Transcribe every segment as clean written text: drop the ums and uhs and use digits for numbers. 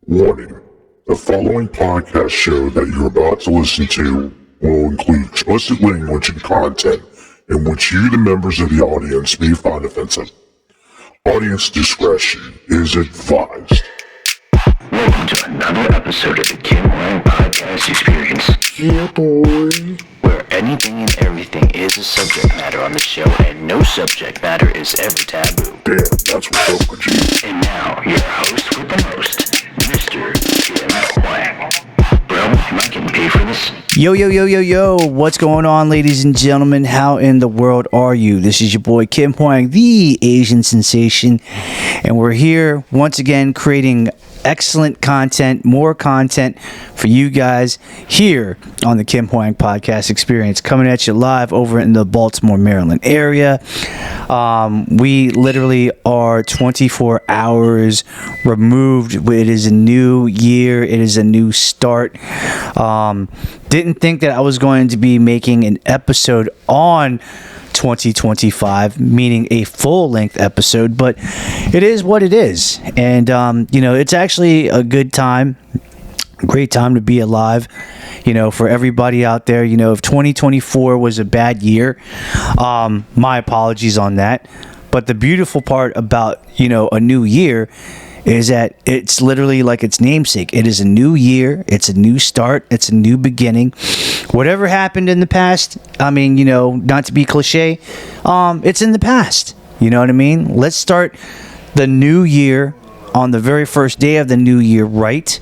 Warning: the following podcast show that you're about to listen to will include explicit language and content in which you, the members of the audience, may find offensive. Audience discretion is advised. Welcome to another episode of the KimHoangMDActor experience. Yeah, boy. Where anything and everything is a subject matter on the show, and no subject matter is ever taboo. Damn, that's what's up with you. And now, your host with the most, Mr. Kim Hoang. Bro, am I getting paid for this? Yo, what's going on, ladies and gentlemen? How in the world are you? This is your boy Kim Hoang, the Asian sensation, and we're here once again creating excellent content, more content for you guys here on the Kim Hoang Podcast Experience, coming at you live over in the Baltimore, Maryland area. We literally are 24 hours removed. It is a new year. It is a new start. Didn't think that I was going to be making an episode on 2025, meaning a full-length episode, but it is what it is. And it's actually a good time, great time to be alive, for everybody out there. If 2024 was a bad year, my apologies on that. But the beautiful part about a new year is that it's literally like its namesake. It is a new year. It's a new start. It's a new beginning. Whatever happened in the past, not to be cliche, it's in the past. You know what I mean? Let's start the new year on the very first day of the new year right.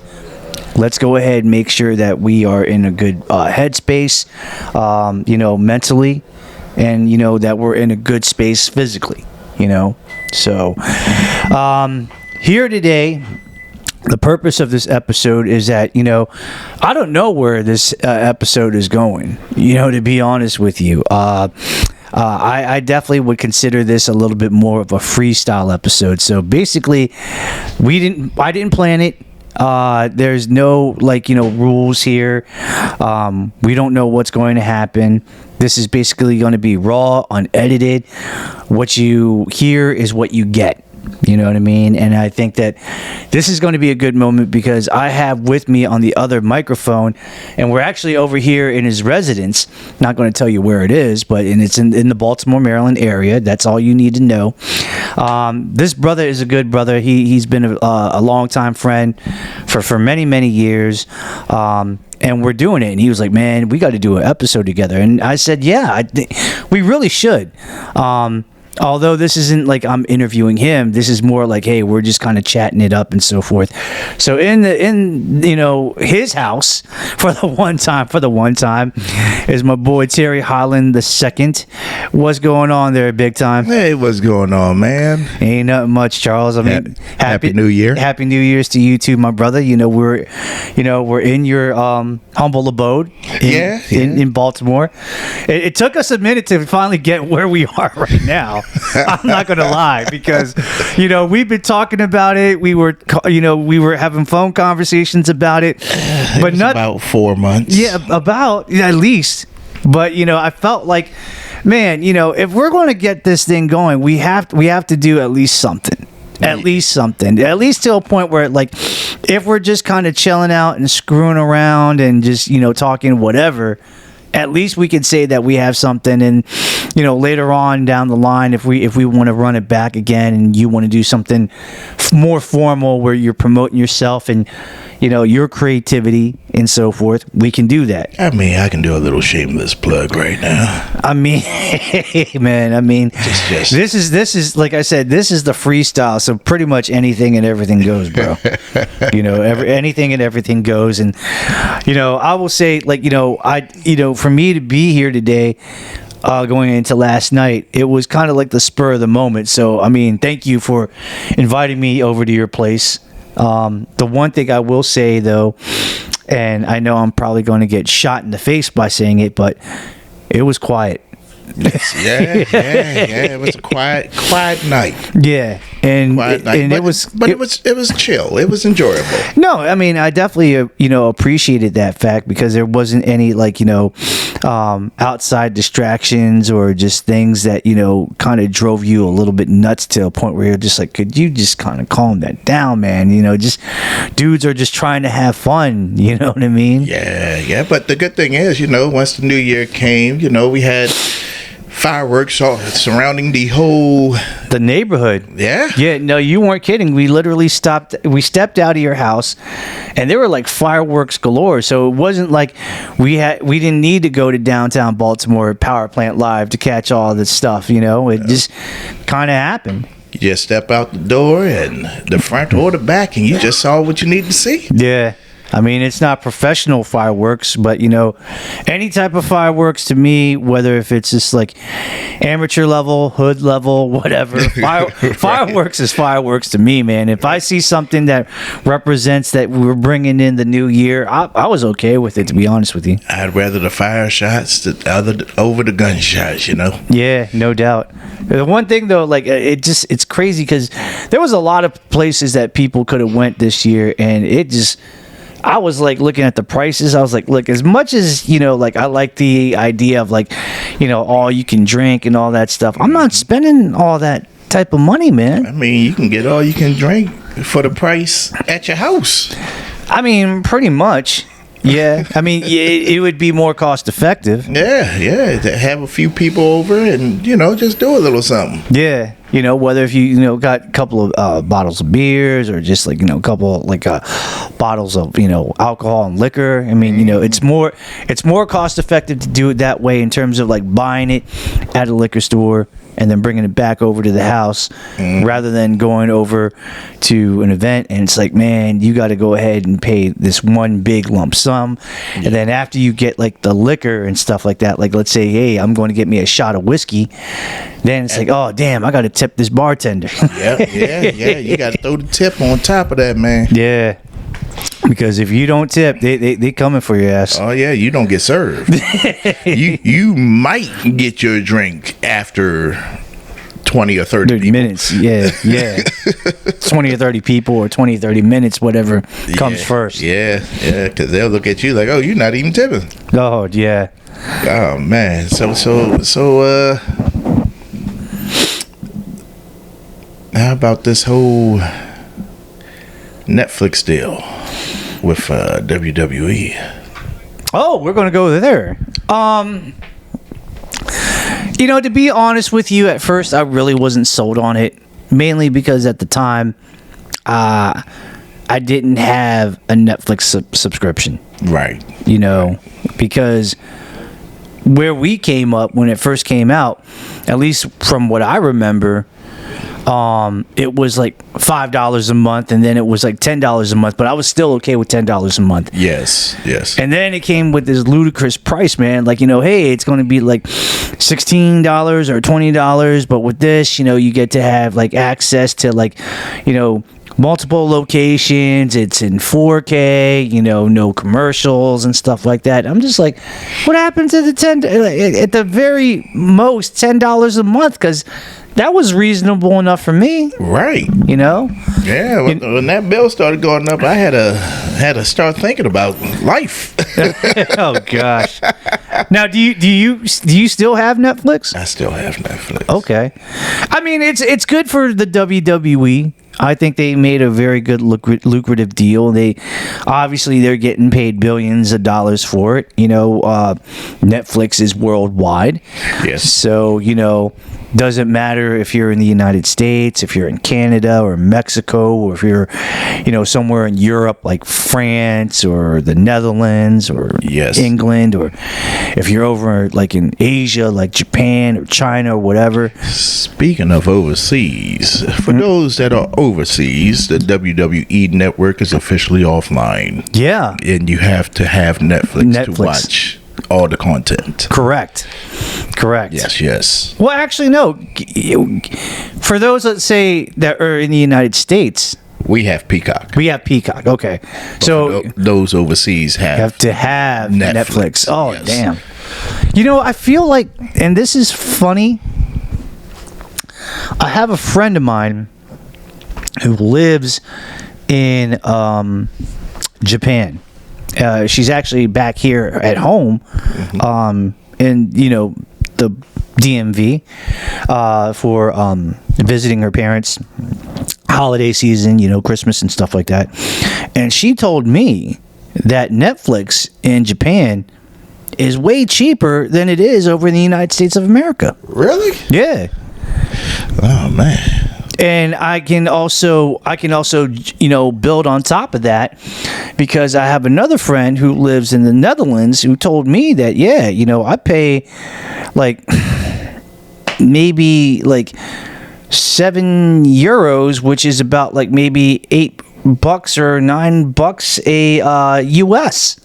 Let's go ahead and make sure that we are in a good headspace, mentally, and, that we're in a good space physically, So, here today, the purpose of this episode is that, I don't know where this episode is going, to be honest with you. I definitely would consider this a little bit more of a freestyle episode. So basically, I didn't plan it. There's no rules here. We don't know what's going to happen. This is basically going to be raw, unedited. What you hear is what you get. You know what I mean? And I think that this is going to be a good moment because I have with me on the other microphone, and we're actually over here in his residence. Not going to tell you where it is, but it's in the Baltimore, Maryland area. That's all you need to know. This brother is a good brother. He's been a long-time friend for many, many years. And we're doing it. And he was like, man, we got to do an episode together. And I said, yeah, I think we really should. Although this isn't like I'm interviewing him, this is more like, hey, we're just kind of chatting it up and so forth. So in his house for the one time is my boy Terre Holland II. What's going on there, big time? Hey, what's going on, man? Ain't nothing much, Charles. I mean, happy New Year. Happy New Year's to you too, my brother. We're in your humble abode in Baltimore. It took us a minute to finally get where we are right now. I'm not gonna lie, because we've been talking about it. We were having phone conversations about it, but not about 4 months. Yeah, at least. But I felt like, man, if we're going to get this thing going, we have to do at least something. At least to a point where, if we're just kind of chilling out and screwing around and just talking whatever, at least we could say that we have something. And later on down the line, if we want to run it back again and you want to do something more formal where you're promoting yourself and your creativity and so forth, we can do that. I mean, I can do a little shameless plug right now. I mean, man, this is like I said, this is the freestyle, so pretty much anything and everything goes, bro. Anything and everything goes. And I will say, for me to be here today, going into last night, it was kind of like the spur of the moment. So I mean, thank you for inviting me over to your place. The one thing I will say, though, and I know I'm probably going to get shot in the face by saying it, but it was quiet. Yeah. It was a quiet night. Yeah, and it was chill. It was enjoyable. No, I mean, I definitely appreciated that fact because there wasn't any outside distractions or just things that, kind of drove you a little bit nuts to a point where you're just like, could you just kind of calm that down, man? Just dudes are just trying to have fun. You know what I mean? Yeah. But the good thing is, once the new year came, we had fireworks all surrounding the neighborhood. Yeah, no, you weren't kidding. We literally stepped out of your house and there were like fireworks galore. So it wasn't like we didn't need to go to downtown Baltimore Power Plant Live to catch all this stuff. It just kind of happened. You just step out the door and the front or the back, and you just saw what you need to see. Yeah. I mean, it's not professional fireworks, but, any type of fireworks to me, whether if it's just like amateur level, hood level, whatever, fireworks is fireworks to me, man. If I see something that represents that we're bringing in the new year, I was okay with it, to be honest with you. I'd rather the fire shots over the gunshots, Yeah, no doubt. The one thing, though, like, it's crazy because there was a lot of places that people could have went this year, and I was like looking at the prices. I was like, look, as much as, like I like the idea of like, all you can drink and all that stuff. I'm not spending all that type of money, man. I mean, you can get all you can drink for the price at your house. I mean, pretty much. Yeah. I mean, it would be more cost effective. Yeah. To have a few people over and, just do a little something. Yeah. Whether if you, got a couple of bottles of beers or just like, a couple like bottles of, alcohol and liquor. I mean, it's more cost effective to do it that way in terms of like buying it at a liquor store and then bringing it back over to the house rather than going over to an event. And it's like, man, you got to go ahead and pay this one big lump sum. And then after you get like the liquor and stuff like that, like let's say, hey, I'm going to get me a shot of whiskey. Then it's like, oh, damn, I got to tip this bartender. Yeah. You got to throw the tip on top of that, man. Yeah. Because if you don't tip, they coming for your ass. Oh yeah, you don't get served. you might get your drink after 20 or 30 minutes. Yeah. 20 or 30 people or 20 or 30 minutes, whatever comes first. Yeah, because they'll look at you like, oh, you're not even tipping. Oh yeah. Oh man, so how about this whole Netflix deal with WWE? Oh, we're going to go there. To be honest with you, at first I really wasn't sold on it, mainly because at the time I didn't have a Netflix subscription. Right. Because where we came up when it first came out, at least from what I remember, it was like $5 a month, and then it was like $10 a month, but I was still okay with $10 a month. Yes. And then it came with this ludicrous price, man. Like, hey, it's going to be like $16 or $20, but with this, you get to have like access to like, multiple locations. It's in 4K, no commercials and stuff like that. I'm just like, what happened to the at the very most $10 a month? Because that was reasonable enough for me. Right. Yeah. When that bill started going up, I had to start thinking about life. Oh gosh. Now, do you still have Netflix? I still have Netflix. Okay. I mean, it's good for the WWE. I think they made a very good lucrative deal. They're getting paid billions of dollars for it. Netflix is worldwide. Yes. So, doesn't matter if you're in the United States, if you're in Canada or Mexico, or if you're, somewhere in Europe like France or the Netherlands or England, or if you're over like in Asia like Japan or China or whatever. Speaking of overseas, for those that are overseas, the WWE network is officially offline. Yeah. And you have to have Netflix. To watch all the content. Correct. Yes. Well, actually, no. For those that say that are in the United States, we have Peacock. Okay. But so those overseas have to have Netflix. Oh, yes. Damn. I feel like, and this is funny, I have a friend of mine who lives in Japan. She's actually back here at home. in the DMV for visiting her parents, holiday season, Christmas and stuff like that. And she told me that Netflix in Japan is way cheaper than it is over in the United States of America. Really? Yeah. Oh man. And I can also build on top of that, because I have another friend who lives in the Netherlands who told me that I pay like maybe like €7, which is about like maybe $8 or $9 a US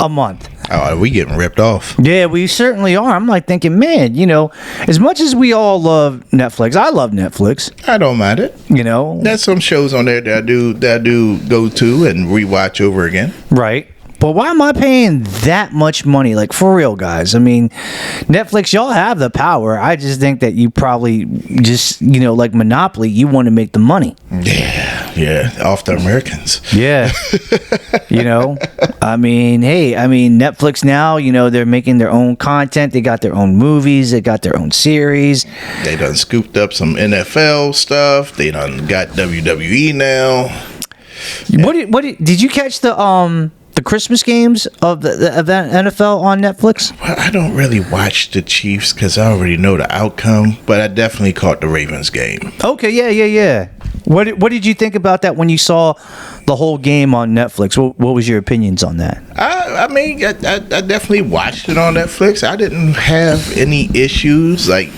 a month. Oh, we getting ripped off. Yeah, we certainly are. I'm like thinking, man, as much as we all love Netflix, I love Netflix. I don't mind it. There's some shows on there that I do go to and rewatch over again. Right. But why am I paying that much money? Like, for real, guys. I mean, Netflix, y'all have the power. I just think that you probably just, like Monopoly, you want to make the money. Yeah. Off the Americans. Yeah. Netflix now, they're making their own content. They got their own movies. They got their own series. They done scooped up some NFL stuff. They done got WWE now. What did you catch the Christmas games of the NFL on Netflix? Well, I don't really watch the Chiefs because I already know the outcome, but I definitely caught the Ravens game. Okay, yeah. What did you think about that when you saw the whole game on Netflix? What was your opinions on that? I definitely watched it on Netflix. I didn't have any issues like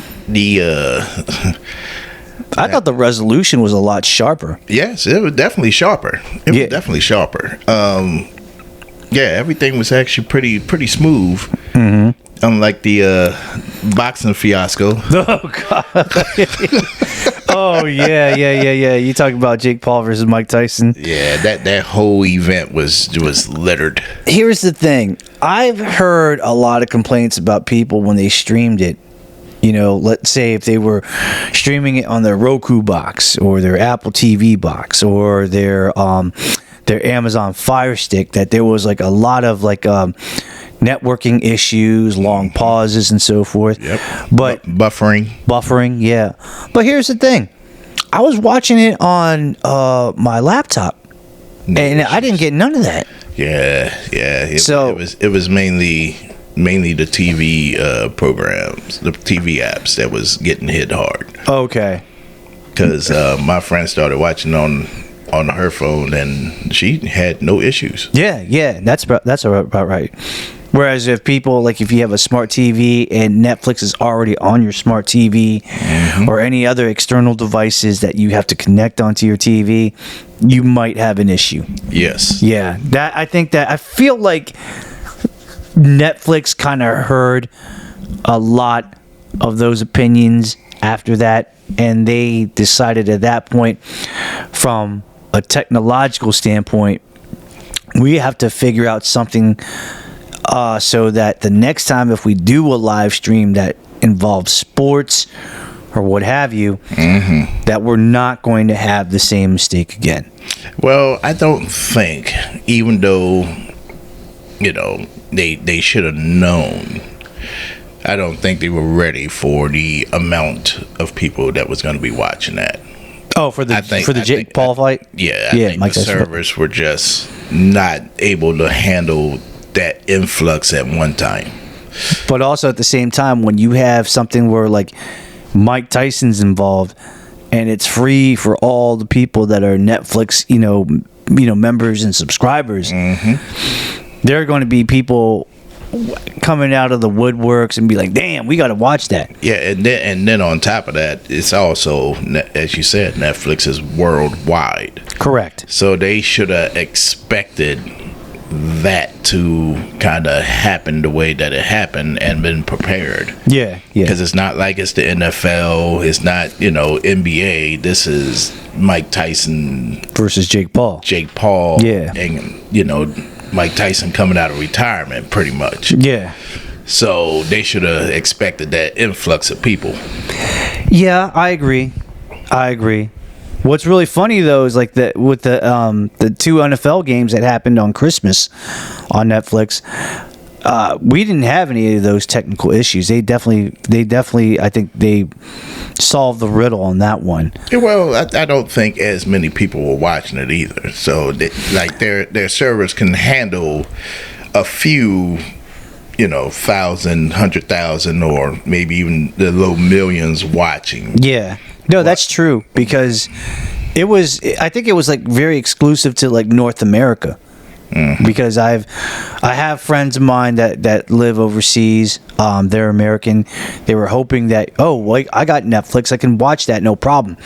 I thought the resolution was a lot sharper. Yes, it was definitely sharper. Everything was actually pretty smooth. Mm-hmm. Unlike the boxing fiasco. Oh God. Oh yeah. You talking about Jake Paul versus Mike Tyson? Yeah, that whole event was littered. Here's the thing. I've heard a lot of complaints about people when they streamed it. Let's say if they were streaming it on their Roku box or their Apple TV box or their Amazon Fire Stick, that there was like a lot of like networking issues, long pauses and so forth. Yep. But buffering, yeah. But here's the thing. I was watching it on my laptop and I didn't get none of that. Yeah. It was mainly the TV programs, the TV apps that was getting hit hard. Okay. Because my friend started watching on her phone and she had no issues. Yeah, that's about right. Whereas if you have a smart TV and Netflix is already on your smart TV, mm-hmm. or any other external devices that you have to connect onto your TV, you might have an issue. Yes. Yeah, I feel like Netflix kind of heard a lot of those opinions after that, and they decided at that point, from a technological standpoint, we have to figure out something so that the next time if we do a live stream that involves sports or what have you, mm-hmm. that we're not going to have the same mistake again. Well, I don't think, even though they should have known, I don't think they were ready for the amount of people that was going to be watching that. Oh, for the Jake Paul fight? Yeah, I think the servers were just not able to handle that influx at one time. But also at the same time, when you have something where like Mike Tyson's involved and it's free for all the people that are Netflix, members and subscribers, mm-hmm. there are going to be people coming out of the woodworks and be like, damn, we got to watch that. Yeah, and then on top of that, it's also, as you said, Netflix is worldwide. Correct. So they should have expected that to kind of happen the way that it happened and been prepared. Yeah. Because it's not like it's the NFL, it's not, NBA. This is Mike Tyson versus Jake Paul. Yeah. And, Mike Tyson coming out of retirement, pretty much. Yeah. So they should have expected that influx of people. Yeah, I agree. What's really funny though is like with the two NFL games that happened on Christmas on Netflix. we didn't have any of those technical issues. They definitely, I think they solved the riddle on that one. Yeah, well, I don't think as many people were watching it either. So, their servers can handle a few, 1,000, 100,000, or maybe even the low millions watching. Yeah, no, that's true, because I think it was like very exclusive to like North America. Because I have friends of mine that live overseas. They're American. They were hoping that, I got Netflix, I can watch that, no problem.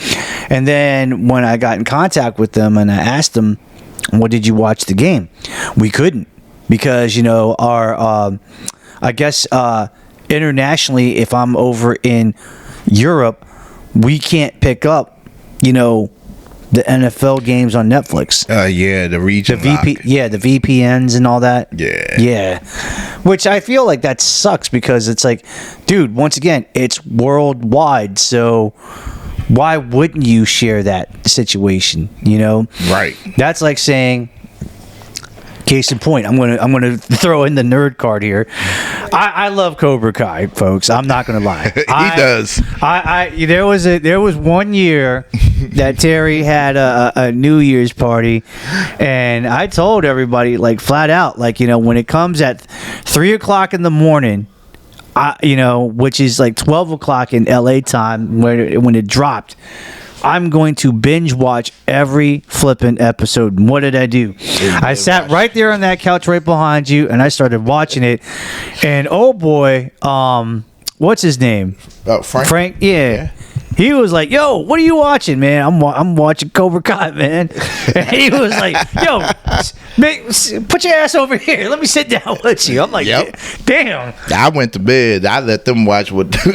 And then when I got in contact with them and I asked them, "What did you watch the game?" We couldn't, because our I guess internationally, if I'm over in Europe, we can't pick up the NFL games on Netflix. The region lock. The VPNs and all that. Yeah. Which I feel like that sucks, because it's like, dude, once again, it's worldwide, so why wouldn't you share that situation? Right. That's like saying, case in point, I'm gonna throw in the nerd card here. I love Cobra Kai, folks. I'm not gonna lie. He does. There was one year that Terry had a New Year's party, and I told everybody, like, flat out, like, when it comes at 3:00 in the morning, which is like 12 o'clock in LA time when it dropped, I'm going to binge watch every flipping episode. And what did I do? I sat right there on that couch right behind you, and I started watching it. And oh boy, what's his name? Frank. Yeah. He was like, "Yo, what are you watching, man?" I'm watching Cobra Kai, man. And he was like, "Yo, put your ass over here. Let me sit down with you." I'm like, Yep. "Damn." I went to bed. I let them watch what they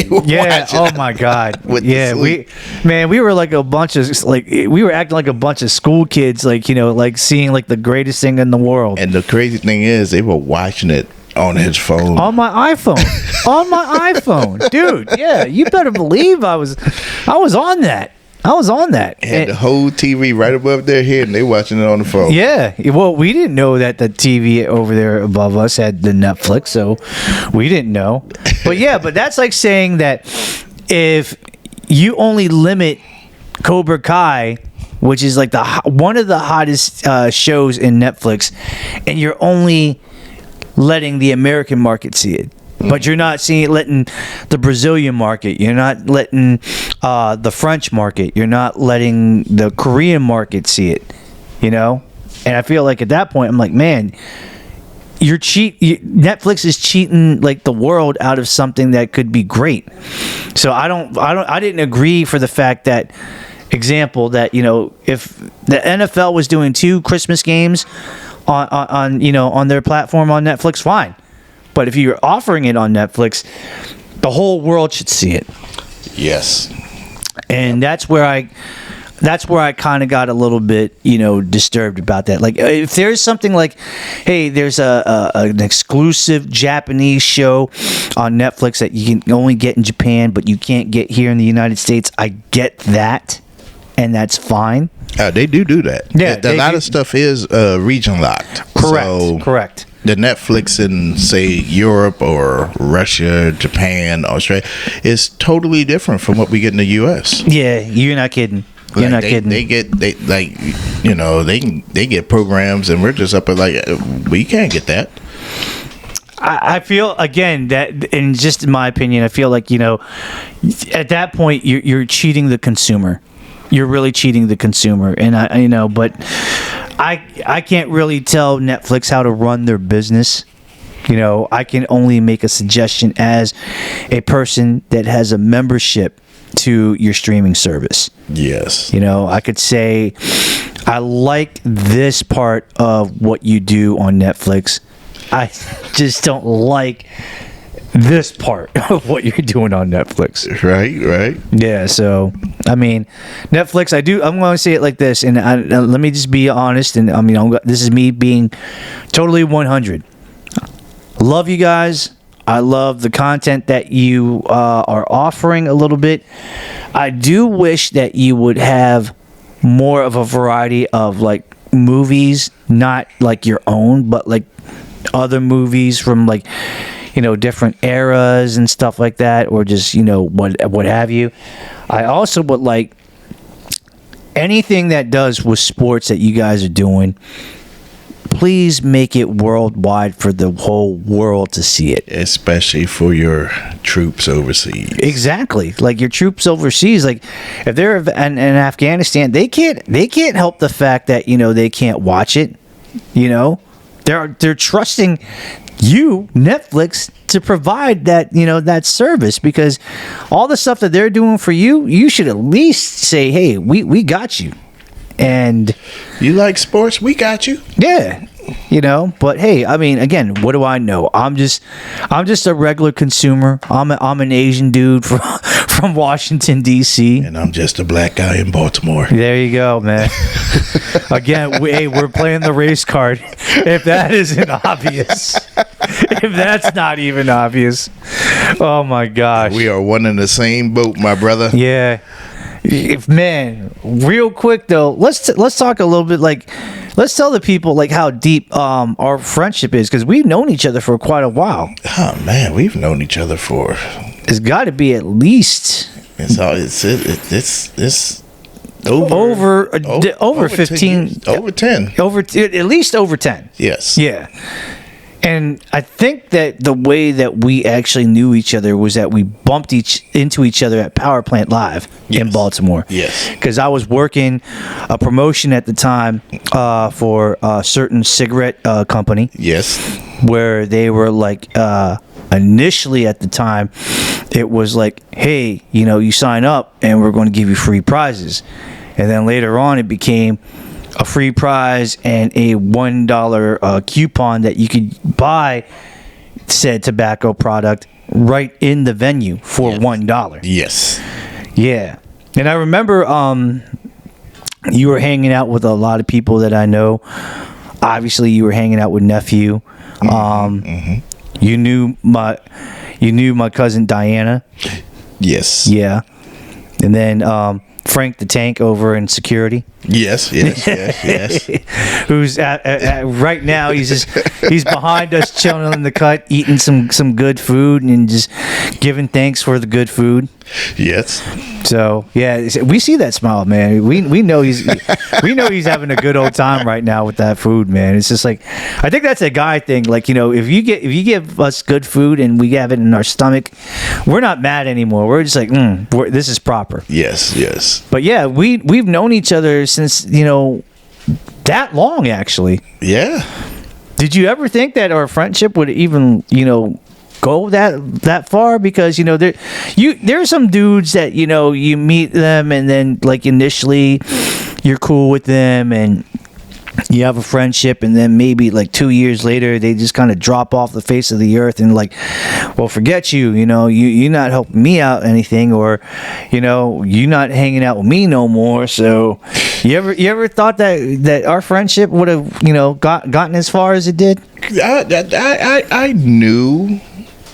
were watching. Oh my God. We were like a bunch of we were acting like a bunch of school kids, like seeing like the greatest thing in the world. And the crazy thing is, they were watching it on his phone. On my iPhone. Dude, yeah, you better believe I was on that. Had the whole TV right above their head, and they watching it on the phone. Yeah, well, we didn't know that the TV over there above us had the Netflix, so we didn't know. But that's like saying that if you only limit Cobra Kai, which is like one of the hottest shows in Netflix, and you're only letting the American market see it, but you're not letting the Brazilian market, you're not letting the French market, you're not letting the Korean market see it, And I feel like at that point, I'm like, man, Netflix is cheating like the world out of something that could be great. So I didn't agree for the fact that, example, that if the NFL was doing 2 Christmas games on their platform on Netflix, fine. But if you're offering it on Netflix, the whole world should see it. Yes. And that's where I kind of got a little bit, disturbed about that. Like, if there's something like, hey, there's an exclusive Japanese show on Netflix that you can only get in Japan, but you can't get here in the United States, I get that, and that's fine. They do that. Yeah, a lot of stuff is region locked. Correct. The Netflix in, say, Europe or Russia, Japan, Australia is totally different from what we get in the U.S. Yeah, you're not kidding. You're not kidding. They get programs, and we're just up at like, we can't get that. I feel, again, that, and just in my opinion, I feel like, at that point you're cheating the consumer. You're really cheating the consumer, and but I can't really tell Netflix how to run their business. I can only make a suggestion as a person that has a membership to your streaming service. Yes. I could say, I like this part of what you do on Netflix. I just don't like this part of what you're doing on Netflix. Right. Yeah, so, I mean, Netflix, I'm going to say it like this, and let me just be honest, and this is me being totally 100. Love you guys. I love the content that you are offering a little bit. I do wish that you would have more of a variety of, like, movies, not like your own, but like other movies from like, different eras and stuff like that, or just, what have you. I also would like anything that does with sports that you guys are doing, please make it worldwide for the whole world to see it. Especially for your troops overseas. Exactly. Like your troops overseas, like if they're in Afghanistan, they can't help the fact that, they can't watch it. They're trusting you, Netflix, to provide that, that service, because all the stuff that they're doing for you, you should at least say, hey, we got you. And you like sports? We got you. Yeah. But hey, I mean, again, what do I know? I'm just a regular consumer. I'm an Asian dude from Washington D.C. and I'm just a black guy in Baltimore. There you go, man. Again, we're playing the race card. If that isn't obvious, if that's not even obvious, oh my gosh, we are one in the same boat, my brother. Yeah. Man, real quick though, let's talk a little bit, like, let's tell the people like how deep our friendship is, because we've known each other for quite a while. Oh man, we've known each other for, it's got to be at least it's over 15, over 10, at least over 10. Yes. Yeah. And I think that the way that we actually knew each other was that we bumped into each other at Power Plant Live in Baltimore. Yes. Because I was working a promotion at the time for a certain cigarette company. Yes. Where they were like, initially at the time, it was like, hey, you sign up and we're going to give you free prizes. And then later on it became a free prize and a $1 coupon that you could buy said tobacco product right in the venue for $1. Yes. Yeah. And I remember you were hanging out with a lot of people that I know. Obviously, you were hanging out with Nephew. You knew my cousin Diana. Yes. Yeah. And then Frank the Tank over in security. Yes. Who's right now he's behind us, chilling in the cut, eating some good food and just giving thanks for the good food. Yes. So yeah, we see that smile, man. We know he's having a good old time right now with that food, man. It's just like, I think that's a guy thing. Like, if you give us good food and we have it in our stomach, we're not mad anymore. We're just like, this is proper. Yes. But yeah, we've known each other since that long, actually. Yeah. Did you ever think that our friendship would even go that far? Because there's some dudes that you meet them and then like initially you're cool with them and you have a friendship, and then maybe like 2 years later they just kind of drop off the face of the earth and like, well, forget you, you're not helping me out anything, or you're not hanging out with me no more. So you ever thought that our friendship would have gotten as far as it did? I knew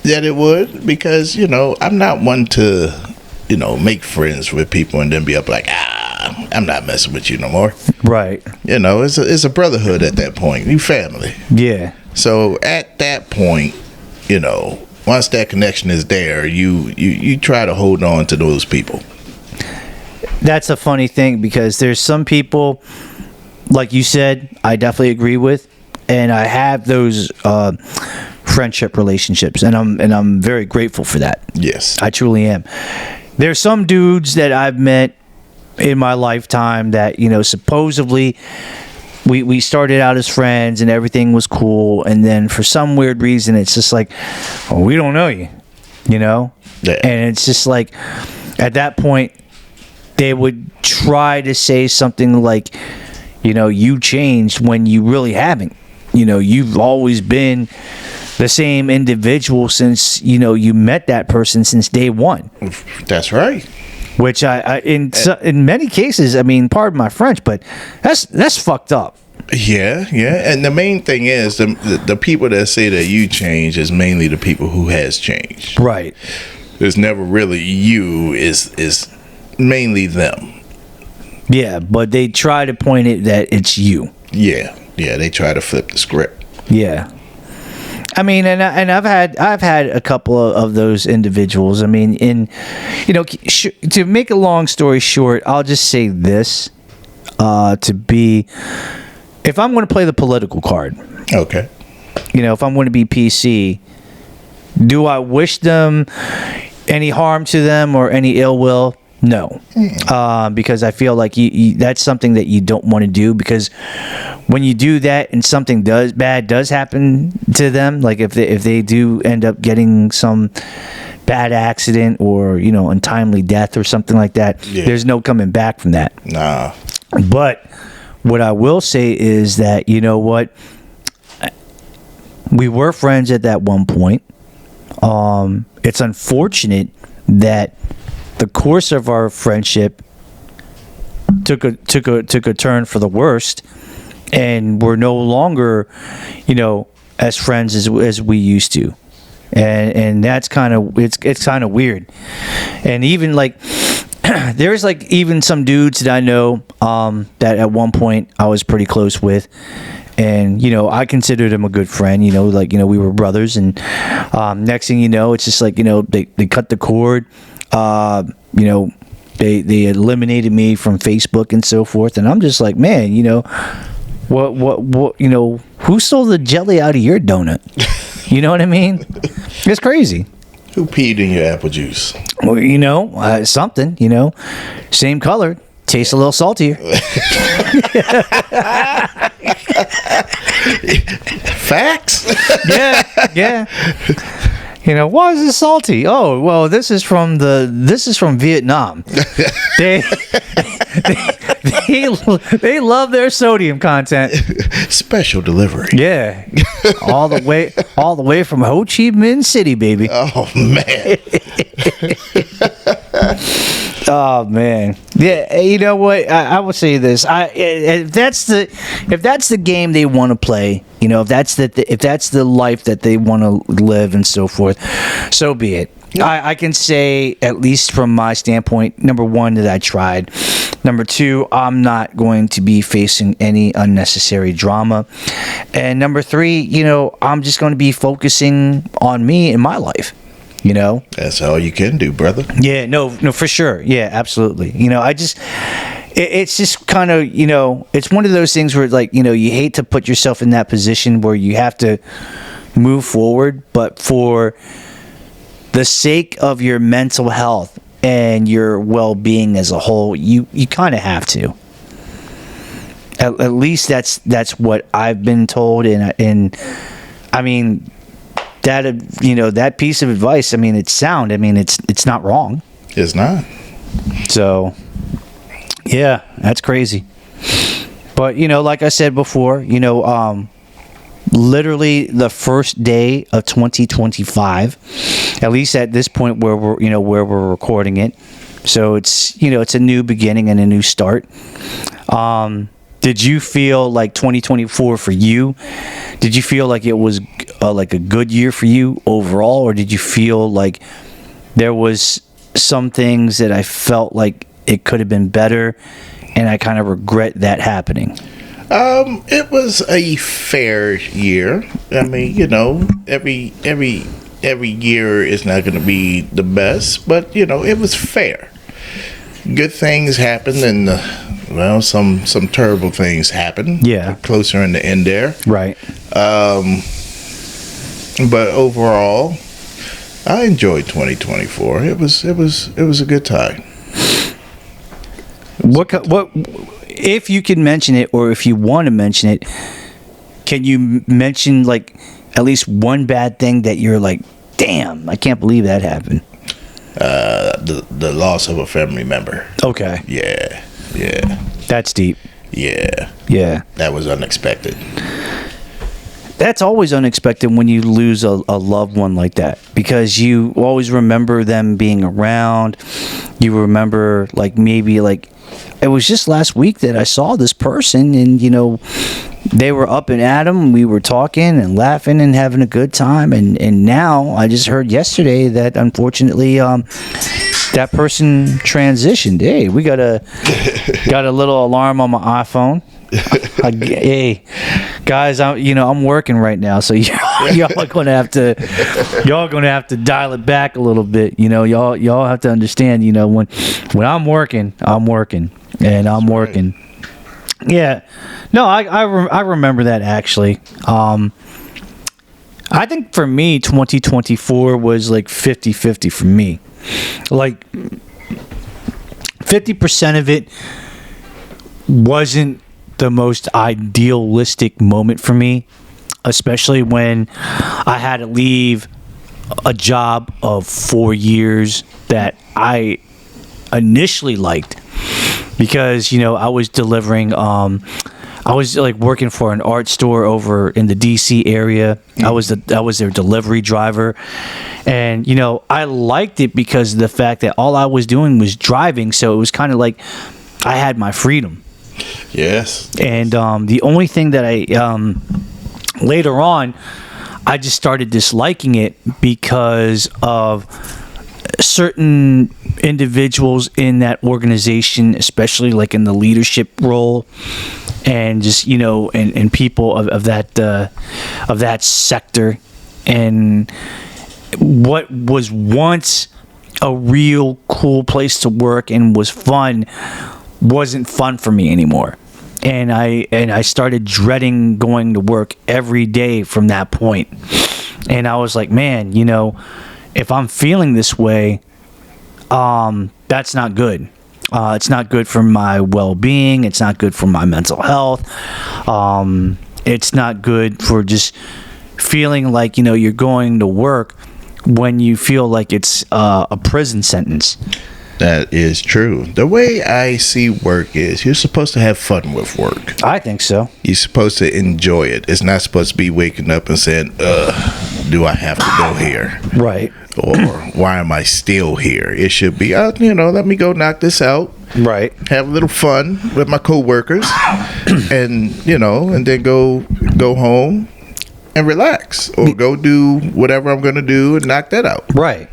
that it would, because I'm not one to make friends with people and then be up like, I'm not messing with you no more. Right. It's a brotherhood at that point. You family. Yeah. So at that point, once that connection is there, you try to hold on to those people. That's a funny thing, because there's some people, like you said, I definitely agree with, and I have those friendship relationships, and I'm very grateful for that. Yes. I truly am. There's some dudes that I've met in my lifetime that supposedly we started out as friends and everything was cool, and then for some weird reason it's just like, oh, we don't know you, Yeah. And it's just like, at that point they would try to say something like, you changed, when you really haven't. You've always been the same individual since you met that person since day one. That's right. Which in many cases, I mean, pardon my French, but that's fucked up. Yeah. And the main thing is the people that say that you change is mainly the people who has changed. Right. It's never really you. Is mainly them. Yeah, but they try to point it that it's you. Yeah. They try to flip the script. Yeah. I mean, and I've had a couple of those individuals. I mean, to make a long story short, I'll just say this: if I'm going to play the political card, Okay. if I'm going to be PC, do I wish them any harm to them or any ill will? No, because I feel like that's something that you don't want to do, because when you do that and something bad does happen to them, like if they do end up getting some bad accident or untimely death or something like that, there's no coming back from that. Nah. But what I will say is that, we were friends at that one point. It's unfortunate that the course of our friendship took a turn for the worst, and we're no longer, as friends as we used to, and that's kind of it's kind of weird. And even like there's like even some dudes that I know that at one point I was pretty close with, and I considered him a good friend. We were brothers, and next thing you know, it's just like they cut the cord. They eliminated me from Facebook and so forth, and I'm just like, man, what who stole the jelly out of your donut? You know what I mean? It's crazy. Who peed in your apple juice? Well, something, same color, tastes a little saltier. Facts? Yeah. Why is it salty? Oh, well, this is from Vietnam. They love their sodium content. Special delivery. Yeah. all the way from Ho Chi Minh City, baby. Oh man. Oh man. Yeah, you know what? I will say this. If that's the game they want to play, if that's the life that they want to live and so forth, so be it. I can say, at least from my standpoint, number one, that I tried. Number two, I'm not going to be facing any unnecessary drama. And number three, I'm just going to be focusing on me and my life. That's all you can do, brother. Yeah, no, for sure. Yeah, absolutely. It's just kind of, it's one of those things where, like, you hate to put yourself in that position where you have to move forward, but for the sake of your mental health and your well-being as a whole, you kind of have to. At least that's what I've been told, and I mean that that piece of advice. I mean, it's sound. I mean, it's not wrong. It's not. So, yeah, that's crazy. But like I said before, literally the first day of 2025, at least at this point where we're recording it. So it's it's a new beginning and a new start. Did you feel like 2024 for you? Did you feel like it was like a good year for you overall, or did you feel like there was some things that I felt like it could have been better, and I kind of regret that happening? It was a fair year. I mean, every year is not going to be the best, but it was fair. Good things happened, and some terrible things happened. Yeah, closer in the end there. Right. But overall, I enjoyed 2024. It was a good time. What if you can mention it, or if you want to mention it, can you mention like at least one bad thing that you're like, damn, I can't believe that happened? The loss of a family member. Okay. Yeah. That's deep. Yeah. That was unexpected. That's always unexpected when you lose a loved one like that, because you always remember them being around. You remember, like, maybe like it was just last week that I saw this person, and they were up and at 'em. We were talking and laughing and having a good time, and now I just heard yesterday that unfortunately that person transitioned. Hey, we got a little alarm on my iPhone. Hey, guys, I'm working right now, so y'all are gonna have to dial it back a little bit. Y'all have to understand. When I'm working, and I'm working. Yeah, no, I remember that actually. I think for me, 2024 was like 50-50 for me. Like 50% of it wasn't the most idealistic moment for me, especially when I had to leave a job of 4 years that I initially liked because I was delivering I was like working for an art store over in the DC area. I was their delivery driver, and I liked it because of the fact that all I was doing was driving, so it was kind of like I had my freedom. Yes. And the only thing that I later on, I just started disliking it because of certain individuals in that organization, especially like in the leadership role, and just and people of that sector, and what was once a real cool place to work and was fun wasn't fun for me anymore. And I started dreading going to work every day from that point. And I was like, man, if I'm feeling this way, that's not good. It's not good for my well-being. It's not good for my mental health. It's not good for just feeling like, you're going to work when you feel like it's a prison sentence. That is true. The way I see work is you're supposed to have fun with work. I think so. You're supposed to enjoy it. It's not supposed to be waking up and saying, do I have to go here? Right. Or why am I still here? It should be, let me go knock this out. Right. Have a little fun with my coworkers and, and then go home and relax or go do whatever I'm going to do and knock that out. Right.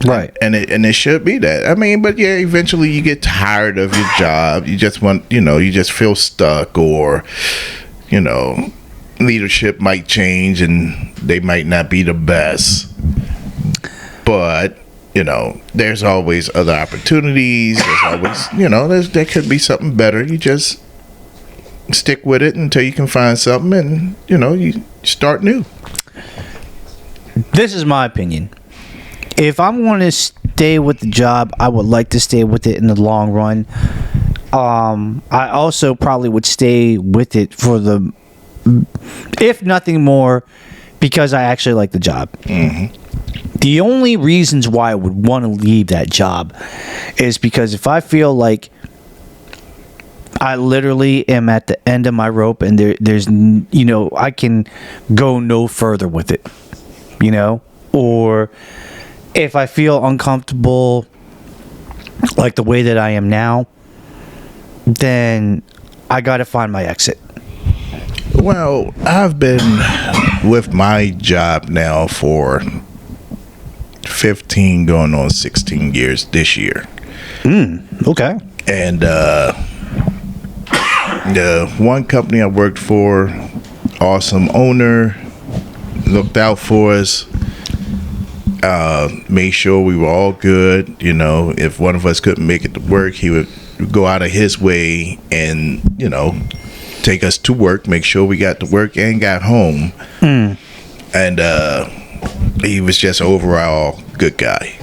Right. And it should be that. I mean, but yeah, eventually you get tired of your job. You just want, you just feel stuck, or, leadership might change and they might not be the best. But, there's always other opportunities. There's always, there could be something better. You just stick with it until you can find something and, you start new. This is my opinion. If I'm going to stay with the job, I would like to stay with it in the long run. I also probably would stay with it for if nothing more, because I actually like the job. Mm-hmm. The only reasons why I would want to leave that job is because if I feel like I literally am at the end of my rope and there's I can go no further with it, or if I feel uncomfortable like the way that I am now, then I got to find my exit. Well, I've been with my job now for 15 going on 16 years this year. Okay. And the one company I worked for, awesome owner, looked out for us, made sure we were all good. If one of us couldn't make it to work, he would go out of his way and take us to work, make sure we got to work and got home. And he was just overall good guy.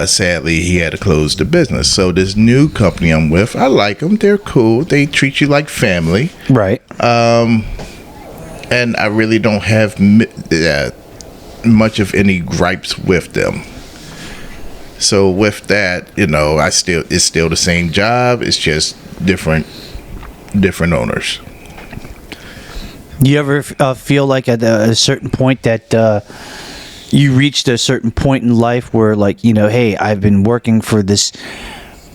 Sadly, he had to close the business. So this new company I'm with, I like them. They're cool. They treat you like family. Right. And I really don't have much of any gripes with them. So with that, it's still the same job. It's just different owners. You ever feel like at a certain point that you reached a certain point in life where, like, hey, I've been working for this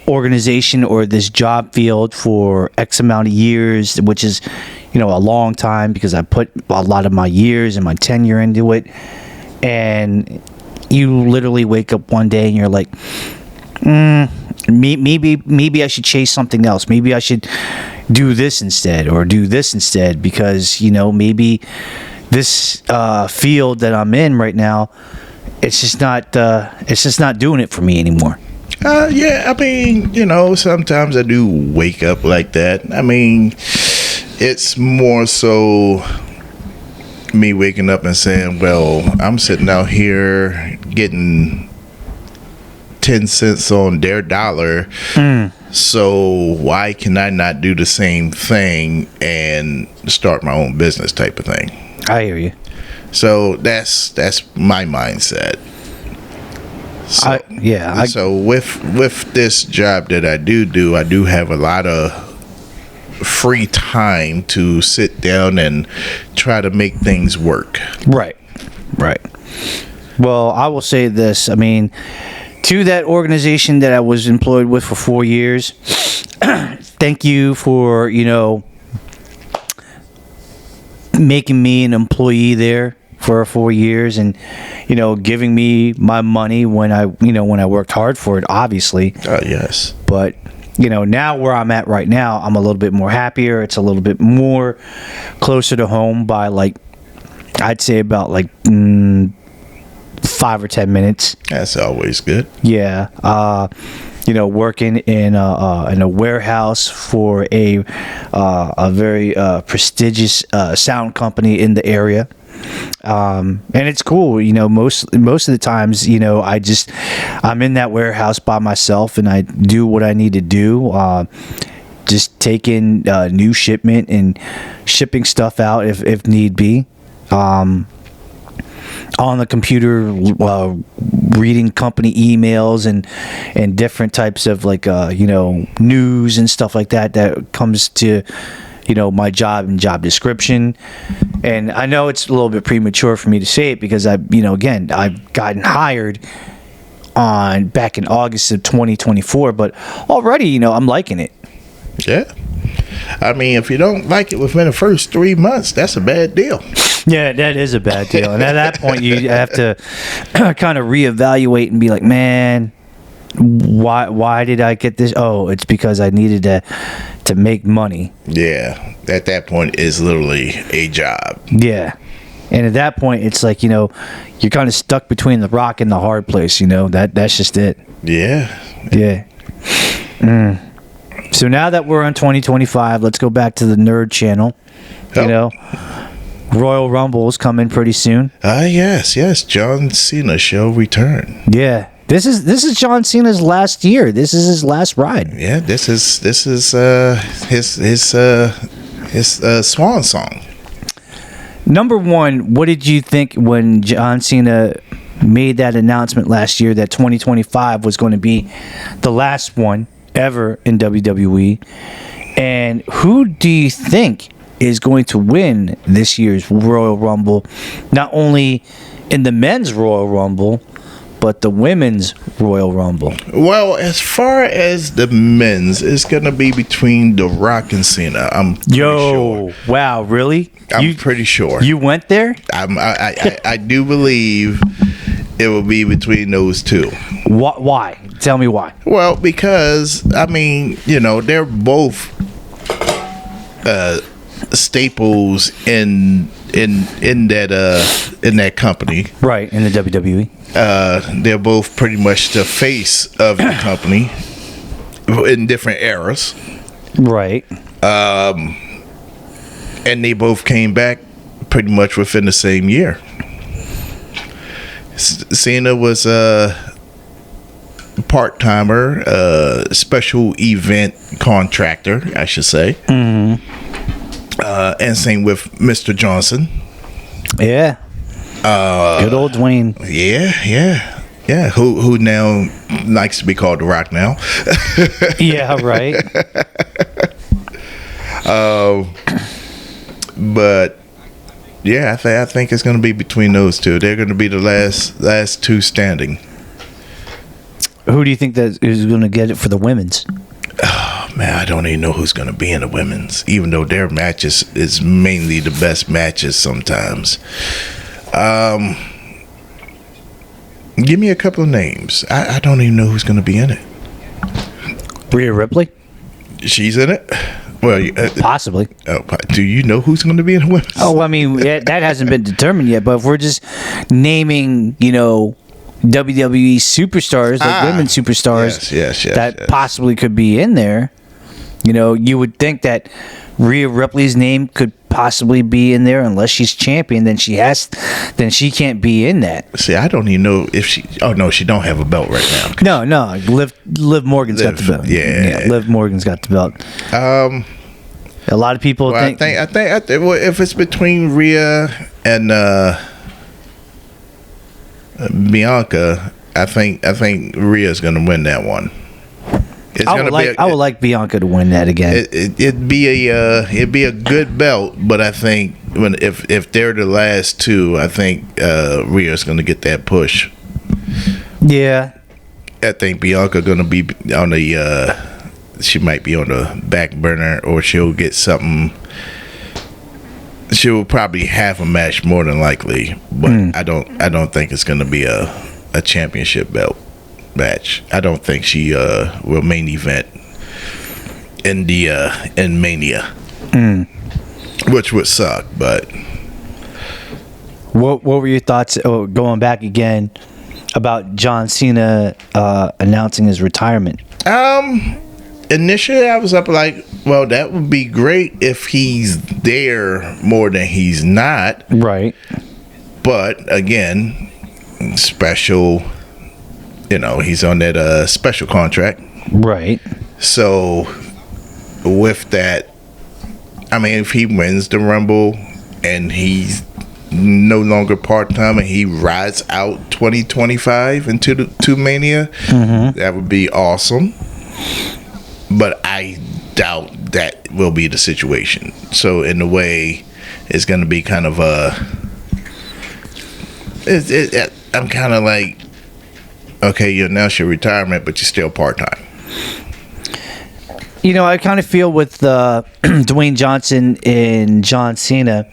organization or this job field for X amount of years, which is, a long time because I put a lot of my years and my tenure into it, and you literally wake up one day and you're like, maybe I should chase something else. Maybe I should do this instead, or do this instead, because maybe this field that I'm in right now, it's just not doing it for me anymore. Yeah, I mean, sometimes I do wake up like that. I mean, it's more so me waking up and saying, well, I'm sitting out here getting 10 cents on their dollar. So why can I not do the same thing and start my own business type of thing? I hear you. So that's my mindset. So, so with this job that I do, I do have a lot of free time to sit down and try to make things work. Right. Well, I will say this. I mean, to that organization that I was employed with for 4 years, thank you for, making me an employee there for 4 years, and giving me my money when I worked hard for it, obviously. Yes. But now where I'm at right now, I'm a little bit more happier. It's a little bit more closer to home by I'd say about 5 or 10 minutes. That's always good. Yeah. Working in a warehouse for a very prestigious sound company in the area. And it's cool, most of the times, I'm in that warehouse by myself, and I do what I need to do. Just take in new shipment and shipping stuff out if need be. On the computer, reading company emails and different types of news and stuff like that comes to my job and job description. And I know it's a little bit premature for me to say it, because I've gotten hired back in August of 2024, but already I'm liking it. Yeah, I mean, if you don't like it within the first 3 months, that's a bad deal. Yeah, that is a bad deal. And at that point, you have to kind of reevaluate and be like, man, why did I get this? Oh, it's because I needed to make money. Yeah, at that point, it's literally a job. Yeah. And at that point, it's like, you're kind of stuck between the rock and the hard place, that's just it. Yeah. So now that we're on 2025, let's go back to the nerd channel. Royal Rumble is coming pretty soon. Yes. John Cena shall return. Yeah. This is John Cena's last year. This is his last ride. Yeah, this is his swan song. Number one, what did you think when John Cena made that announcement last year that 2025 was going to be the last one ever in WWE? And who do you think is going to win this year's Royal Rumble? Not only in the men's Royal Rumble, but the women's Royal Rumble. Well, as far as the men's, it's gonna be between The Rock and Cena. I'm pretty sure. Wow, really? I'm pretty sure. You went there? I do believe it will be between those two. Why? Tell me why. Well, because I mean, they're both staples in that company. Right, in the WWE. They're both pretty much the face of the company in different eras. Right. And they both came back pretty much within the same year. Cena was a part-timer, special event contractor, I should say. Mm-hmm. And same with Mr. Johnson. Yeah. Good old Dwayne. Yeah. Who now likes to be called The Rock now. Yeah, right. But yeah, I think it's going to be between those two. They're going to be the last two standing. Who do you think that is going to get it for the women's? Oh, man, I don't even know who's going to be in the women's, even though their matches is mainly the best matches sometimes. Give me a couple of names. I don't even know who's going to be in it. Rhea Ripley? She's in it. Well, Possibly. do you know who's going to be in the women's? Oh, I mean, that hasn't been determined yet. But if we're just naming, WWE superstars, like women superstars, yes, that possibly could be in there, you would think that Rhea Ripley's name could possibly be in there unless she's champion. Then she can't be in that. See, I don't even know if she. Oh no, she don't have a belt right now. No. Liv Morgan's got the belt. Yeah, Liv Morgan's got the belt. A lot of people think. I think if it's between Rhea and Bianca, I think Rhea's going to win that one. I would like Bianca to win that again. It'd be a good belt, but I think if they're the last two, I think Rhea's going to get that push. Yeah, I think Bianca going to be on the. She might be on the back burner, or she'll get something. She'll probably have a match more than likely, but I don't think it's going to be a championship belt match. I don't think she will main event in Mania, which would suck. But what were your thoughts? Going back again about John Cena announcing his retirement. Initially, I was up like, well, that would be great if he's there more than he's not. Right. But again, special. He's on that special contract. Right. So, with that, I mean, if he wins the Rumble and he's no longer part-time and he rides out 2025 into Mania, that would be awesome. But I doubt that will be the situation. So, in a way, it's going to be kind of I'm kind of like, okay, you announced your retirement, but you're still part-time. I kind of feel with Dwayne Johnson and John Cena,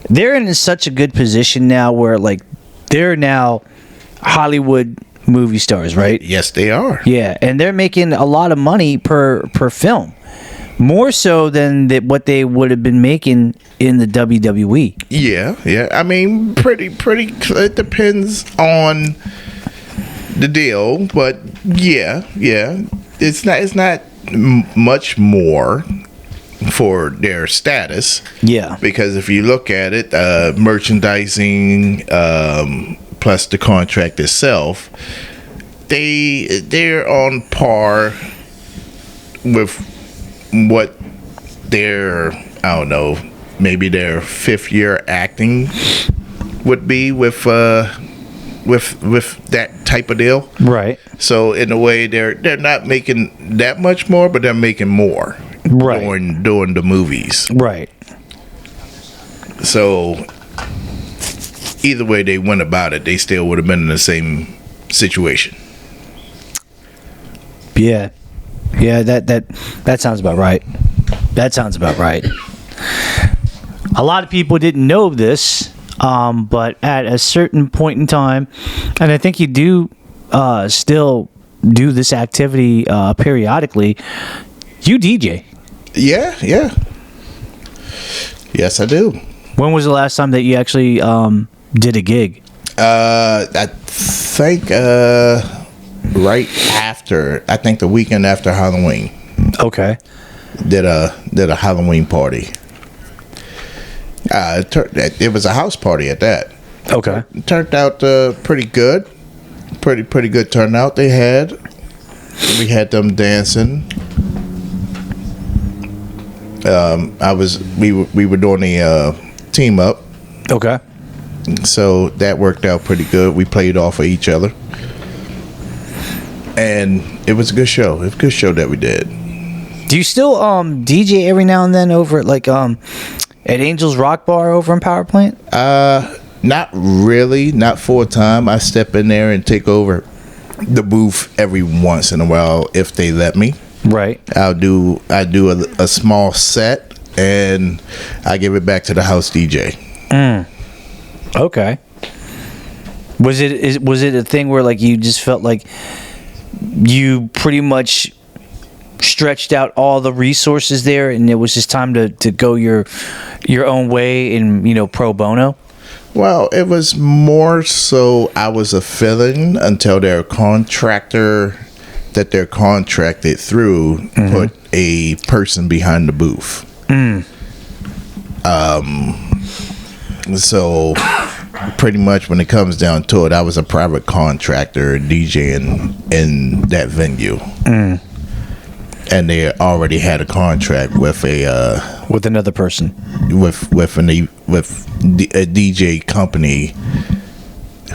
they're in such a good position now where, like, they're now Hollywood movie stars, right? Yes, they are. Yeah, and they're making a lot of money per film. More so than what they would have been making in the WWE. Yeah. I mean, pretty. It depends on the deal, but yeah. It's not much more for their status. Yeah. Because if you look at it, merchandising plus the contract itself, they're on par with what their, I don't know, maybe their 5th year acting would be with that type of deal. Right. So in a way, they're not making that much more, but they're making more. Right. During the movies. Right. So either way they went about it, they still would have been in the same situation. Yeah. That sounds about right. A lot of people didn't know this, but at a certain point in time, and I think you do still do this activity periodically, you DJ. Yeah. Yes, I do. When was the last time that you actually did a gig? I think right after, I think the weekend after Halloween. Okay. Did a Halloween party. It was a house party at that. Okay. It turned out pretty good. Pretty good turnout they had. We had them dancing. We were doing a team up. Okay. So that worked out pretty good. We played off of each other. And it was a good show. It was a good show that we did. Do you still DJ every now and then over at at Angel's Rock Bar over in Power Plant? Not really, not full time. I step in there and take over the booth every once in a while if they let me. Right. I do a small set and I give it back to the house DJ. Okay. Was it a thing where like you just felt like you pretty much stretched out all the resources there, and it was just time to go your own way and, pro bono? Well, it was more so I was a fill-in until their contractor that they're contracted through put a person behind the booth. So pretty much when it comes down to it, I was a private contractor DJing in that venue. And they already had a contract with With another person. with a DJ company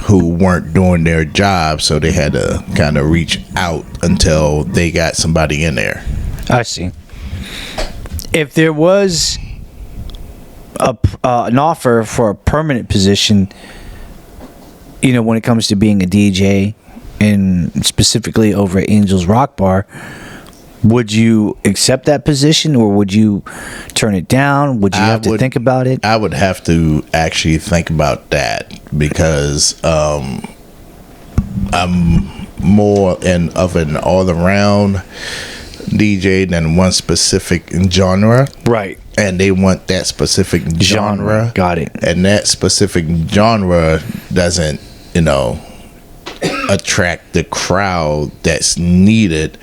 who weren't doing their job, so they had to kind of reach out until they got somebody in there. I see. If there was an offer for a permanent position, when it comes to being a DJ, and specifically over at Angel's Rock Bar, would you accept that position, or would you turn it down? Would you have to think about it? I would have to actually think about that, because I'm more of an all-around DJ than one specific genre. Right. And they want that specific genre. Got it. And that specific genre doesn't, attract the crowd that's needed.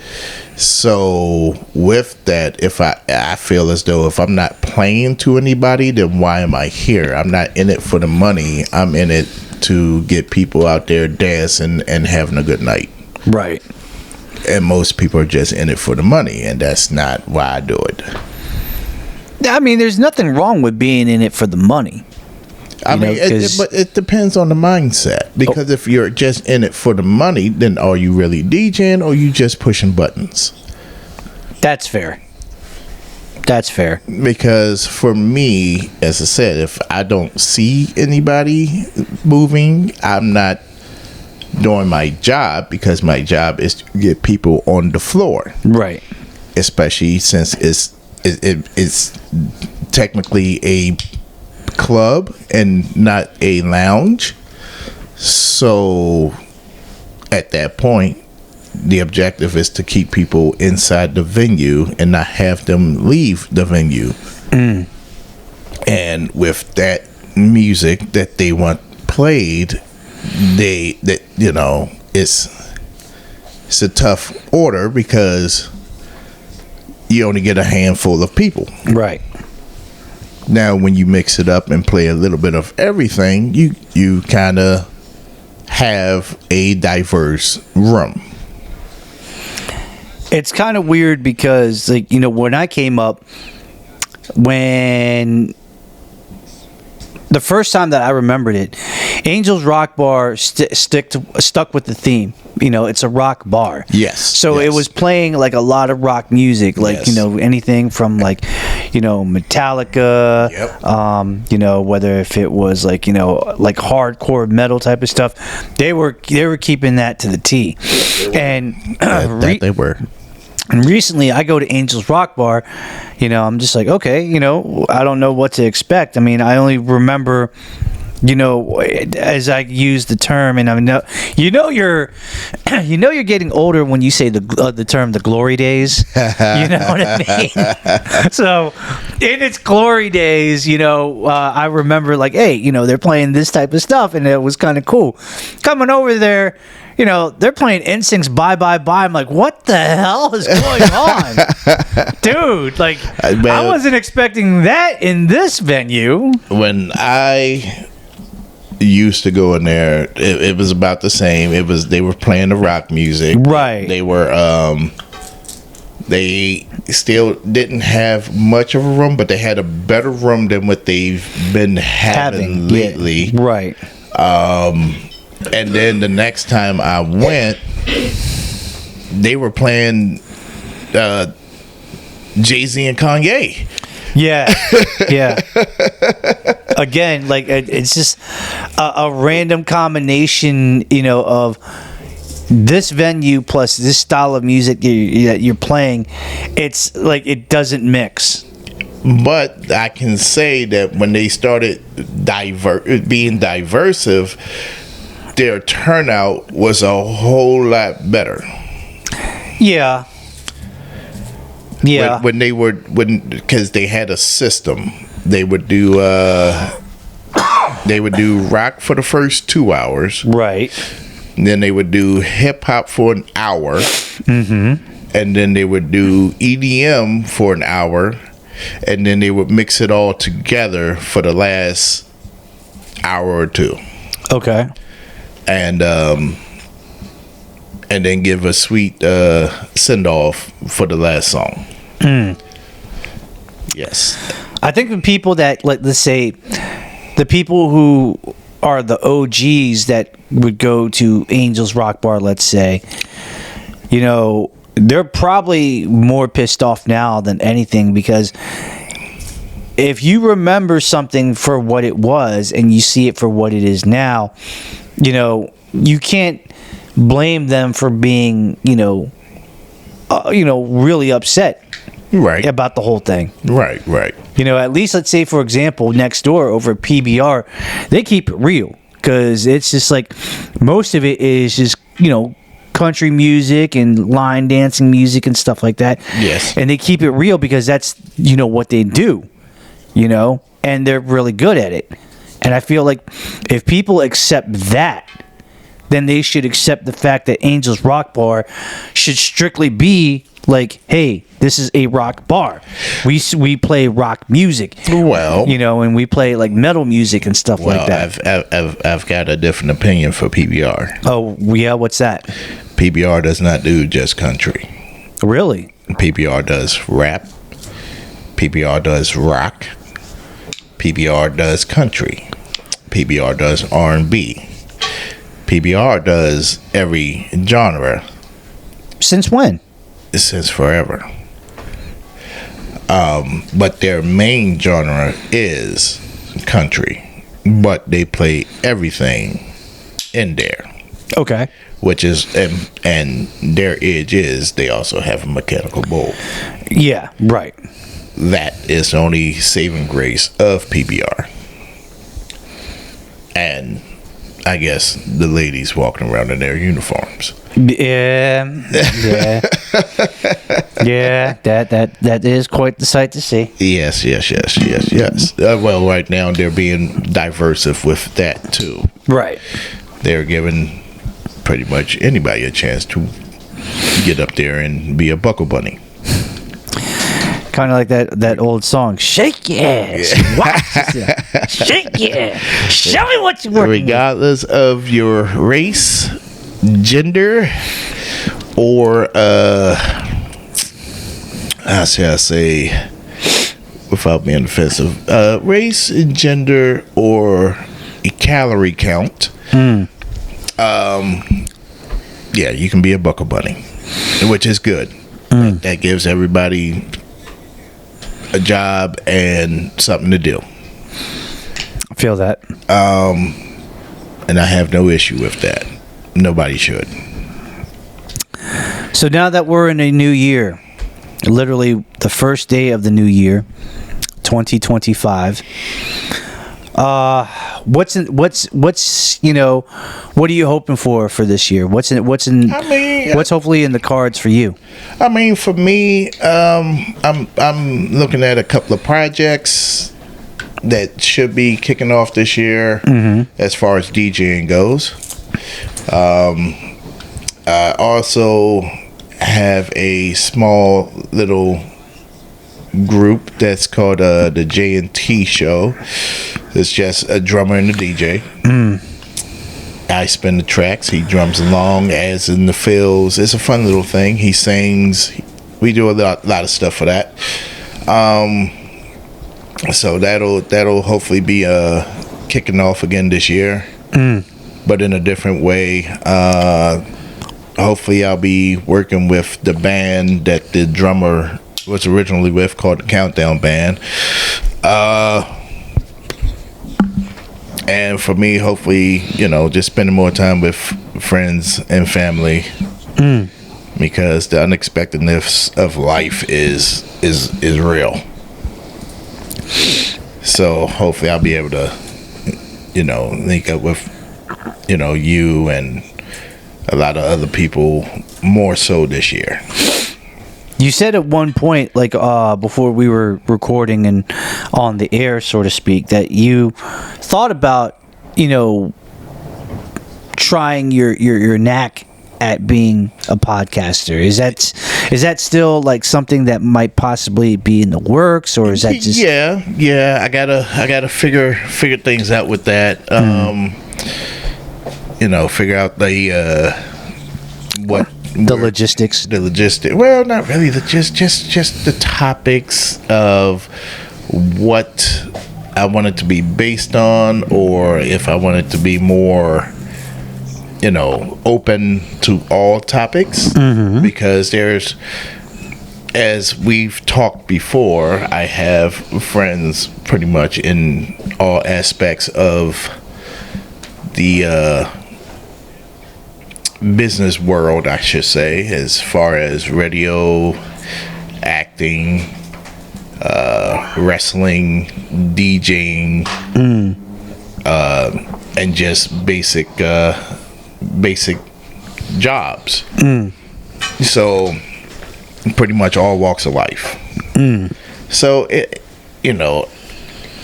So with that, if I feel as though if I'm not playing to anybody, then why am I here? I'm not in it for the money. I'm in it to get people out there dancing and having a good night. Right. And most people are just in it for the money, and that's not why I do it. I mean, there's nothing wrong with being in it for the money. But it depends on the mindset. Because if you're just in it for the money, then are you really DJing, or are you just pushing buttons? That's fair. Because for me, as I said, if I don't see anybody moving, I'm not doing my job, because my job is to get people on the floor. Right. Especially since it's technically a club and not a lounge. So at that point, the objective is to keep people inside the venue and not have them leave the venue. And with that music that they want played, it's a tough order, because you only get a handful of people. Right. Now, when you mix it up and play a little bit of everything, you kind of have a diverse room. It's kind of weird because, when I came up, when the first time that I remembered it, Angel's Rock Bar stuck with the theme. It's a rock bar. Yes. So it was playing like a lot of rock music, like anything from Metallica. Yep. Whether if it was like hardcore metal type of stuff, they were keeping that to the T. And they were. And recently, I go to Angel's Rock Bar. I'm just like, okay, I don't know what to expect. I mean, I only remember, as I use the term, and I know, you're getting older when you say the term the glory days. You know what I mean? So, in its glory days, I remember like, hey, they're playing this type of stuff, and it was kind of cool. Coming over there, they're playing NSYNC's Bye Bye Bye. I'm like, what the hell is going on? Dude, I wasn't expecting that in this venue. When I used to go in there, it was about the same. They were playing the rock music. Right. They were they still didn't have much of a room, but they had a better room than what they've been having lately. Yeah. Right. And then the next time I went, they were playing Jay-Z and Kanye. Yeah. Again, it's just a random combination, of this venue plus this style of music that you're playing. It's like it doesn't mix. But I can say that when they started being diversive, their turnout was a whole lot better. Yeah. Yeah. Because they had a system. They would do rock for the first 2 hours. Right. Then they would do hip hop for an hour. Mm-hmm. And then they would do EDM for an hour. And then they would mix it all together for the last hour or two. Okay. And then give a sweet send off for the last song. Yes. I think the people that, let's say, the people who are the OGs that would go to Angel's Rock Bar, let's say, you know, they're probably more pissed off now than anything, because if you remember something for what it was and you see it for what it is now, you know, you can't blame them for being, really upset about the whole thing. Right. You know, at least let's say, for example, next door over at PBR, they keep it real, because it's just like most of it is just, country music and line dancing music and stuff like that. Yes. And they keep it real because that's, what they do, and they're really good at it. And I feel like if people accept that, then they should accept the fact that Angel's Rock Bar should strictly be like, hey, this is a rock bar. We play rock music. Well, and we play like metal music and stuff like that. I've got a different opinion for PBR. Oh, yeah, what's that? PBR does not do just country. Really? PBR does rap. PBR does rock. PBR does country. PBR does R&B. PBR does every genre. Since when? Since forever. But their main genre is country, but they play everything in there. Okay. Which is, and their edge is they also have a mechanical bull. Yeah, right. That is the only saving grace of PBR. And I guess the ladies walking around in their uniforms. Yeah. Yeah, that is quite the sight to see. Yes. Well, right now they're being diversive with that too. Right. They're giving pretty much anybody a chance to get up there and be a buckle bunny. Kind of like that old song, shake your ass, shake your ass, show me what you're working regardless of your race, gender, or how shall I say, without being offensive, race, gender, or a calorie count. Yeah, you can be a buckle bunny, which is good. That gives everybody a job and something to do. I feel that. And I have no issue with that. Nobody should. So now that we're in a new year, literally the first day of the new year, 2025. What are you hoping for this year? What's hopefully in the cards for you? I mean, for me, I'm looking at a couple of projects that should be kicking off this year, as far as DJing goes. I also have a small little group that's called the J&T Show. It's just a drummer and a DJ. I spin the tracks, he drums along, as in the fills. It's a fun little thing. He sings. We do a lot of stuff for that. So that'll hopefully be kicking off again this year, but in a different way. Hopefully I'll be working with the band that the drummer was originally with, called the Countdown Band. And for me, hopefully, just spending more time with friends and family, because the unexpectedness of life is real. So hopefully I'll be able to, link up with, you and a lot of other people more so this year. You said at one point, like before we were recording and on the air, so to speak, that you thought about, trying your knack at being a podcaster. Is that still like something that might possibly be in the works, or is that just yeah? I gotta figure things out with that. Figure out the logistics. The logistics. Well, not really. Just the topics of what I want it to be based on, or if I want it to be more, open to all topics. Because there's, as we've talked before, I have friends pretty much in all aspects of the business world, I should say, as far as radio, acting, wrestling, DJing, and just basic jobs. So pretty much all walks of life. So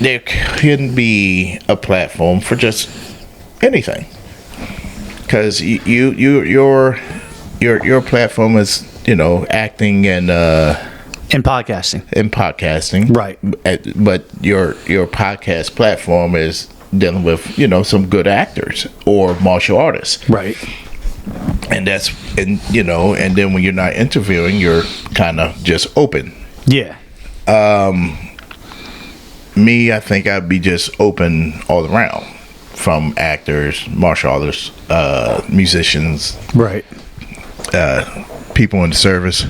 there can be a platform for just anything. Because your platform is acting and podcasting, right? But your podcast platform is dealing with some good actors or martial artists, right? And and then when you're not interviewing, you're kind of just open. Yeah. Me, I think I'd be just open all around. From actors, martial artists, musicians, right? People in the service,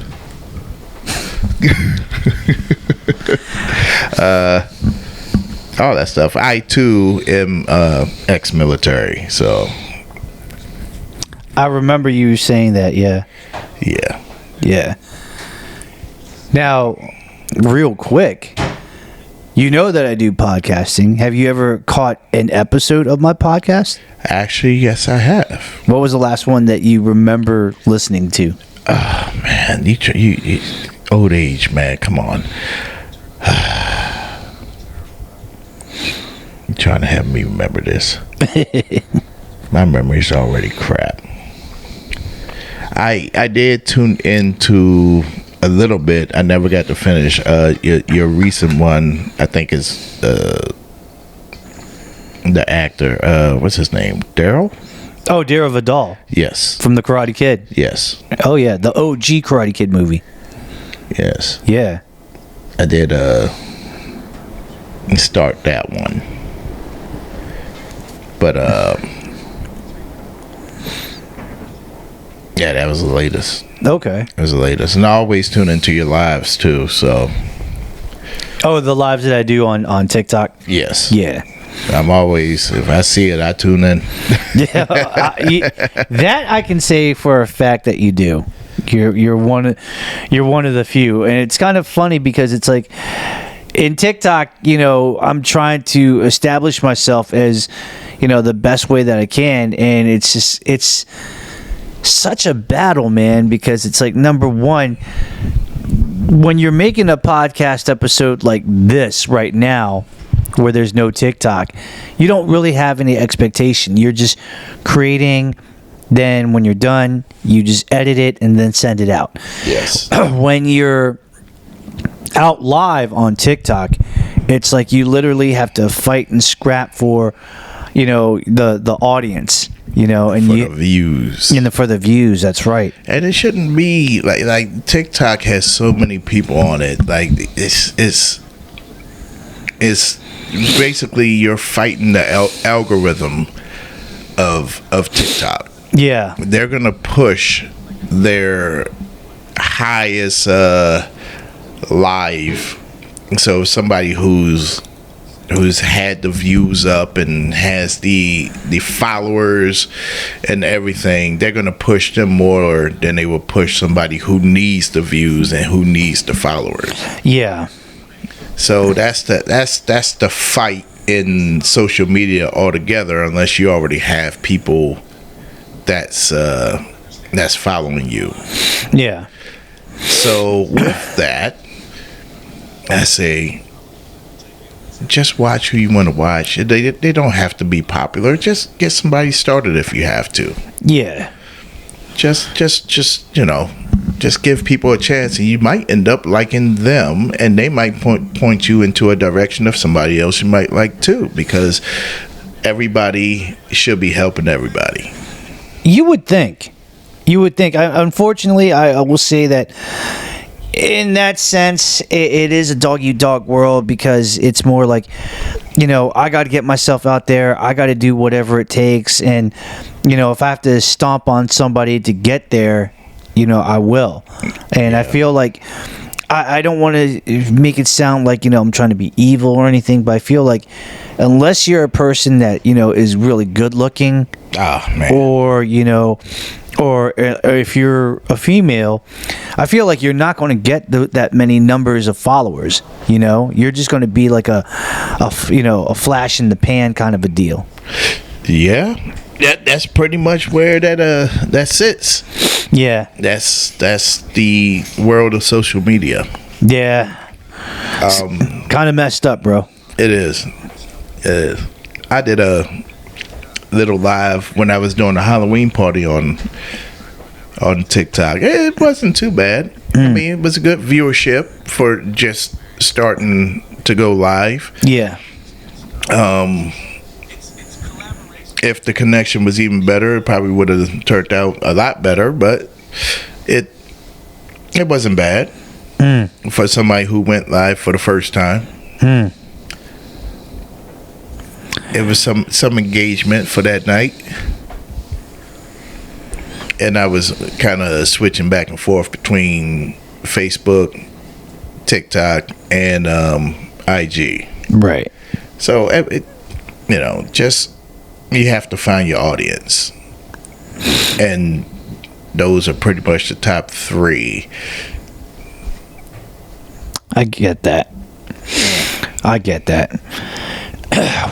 all that stuff. I too am ex-military, so I remember you saying that. Yeah. Now, real quick. You know that I do podcasting. Have you ever caught an episode of my podcast? Actually, yes, I have. What was the last one that you remember listening to? Oh, man. You old age, man. Come on. You're trying to have me remember this. My memory's already crap. I did tune into a little bit. I never got to finish. Your recent one, I think, is the actor. What's his name? Daryl? Oh, Daryl Vidal. Yes. From the Karate Kid. Yes. Oh yeah, the OG Karate Kid movie. Yes. Yeah. I did start that one, but yeah, that was the latest. Okay. It was the latest. And I always tune into your lives too, so. Oh, the lives that I do on TikTok? Yes. Yeah. I'm always, if I see it, I tune in. Yeah, that I can say for a fact that you do. You're one of the few, and it's kind of funny because it's like in TikTok, I'm trying to establish myself as, the best way that I can, and it's such a battle, man, because it's like, number one, when you're making a podcast episode like this right now, where there's no TikTok, you don't really have any expectation. You're just creating, then when you're done, you just edit it and then send it out. Yes. When you're out live on TikTok, it's like you literally have to fight and scrap for, the audience. And the views. For the views, that's right. And it shouldn't be like TikTok has so many people on it. Like it's basically you're fighting the algorithm of TikTok. Yeah. They're gonna push their highest live. So somebody who's had the views up and has the followers and everything, they're gonna push them more than they will push somebody who needs the views and who needs the followers. Yeah. So that's the fight in social media altogether, unless you already have people that's following you. Yeah. So with that, I say, just watch who you want to watch. They don't have to be popular. Just get somebody started if you have to. Yeah. Just just give people a chance, and you might end up liking them, and they might point you into a direction of somebody else you might like too, because everybody should be helping everybody. You would think. Unfortunately, I will say that in that sense, it is a dog-eat-dog world, because it's more like, I got to get myself out there. I got to do whatever it takes. And, if I have to stomp on somebody to get there, I will. And I feel like I don't want to make it sound like, I'm trying to be evil or anything, but I feel like unless you're a person that, is really good looking, or, or if you're a female, I feel like you're not going to get that many numbers of followers. You're just going to be like a flash in the pan kind of a deal. Yeah, that's pretty much where that sits. Yeah, that's the world of social media. Yeah, kind of messed up, bro. It is. I did a little live when I was doing a Halloween party on TikTok. It wasn't too bad. I mean, it was a good viewership for just starting to go live. Yeah. If the connection was even better, it probably would have turned out a lot better, but it wasn't bad for somebody who went live for the first time. It was some engagement for that night, and I was kind of switching back and forth between Facebook, TikTok, and IG. Right. So just you have to find your audience, and those are pretty much the top three. I get that.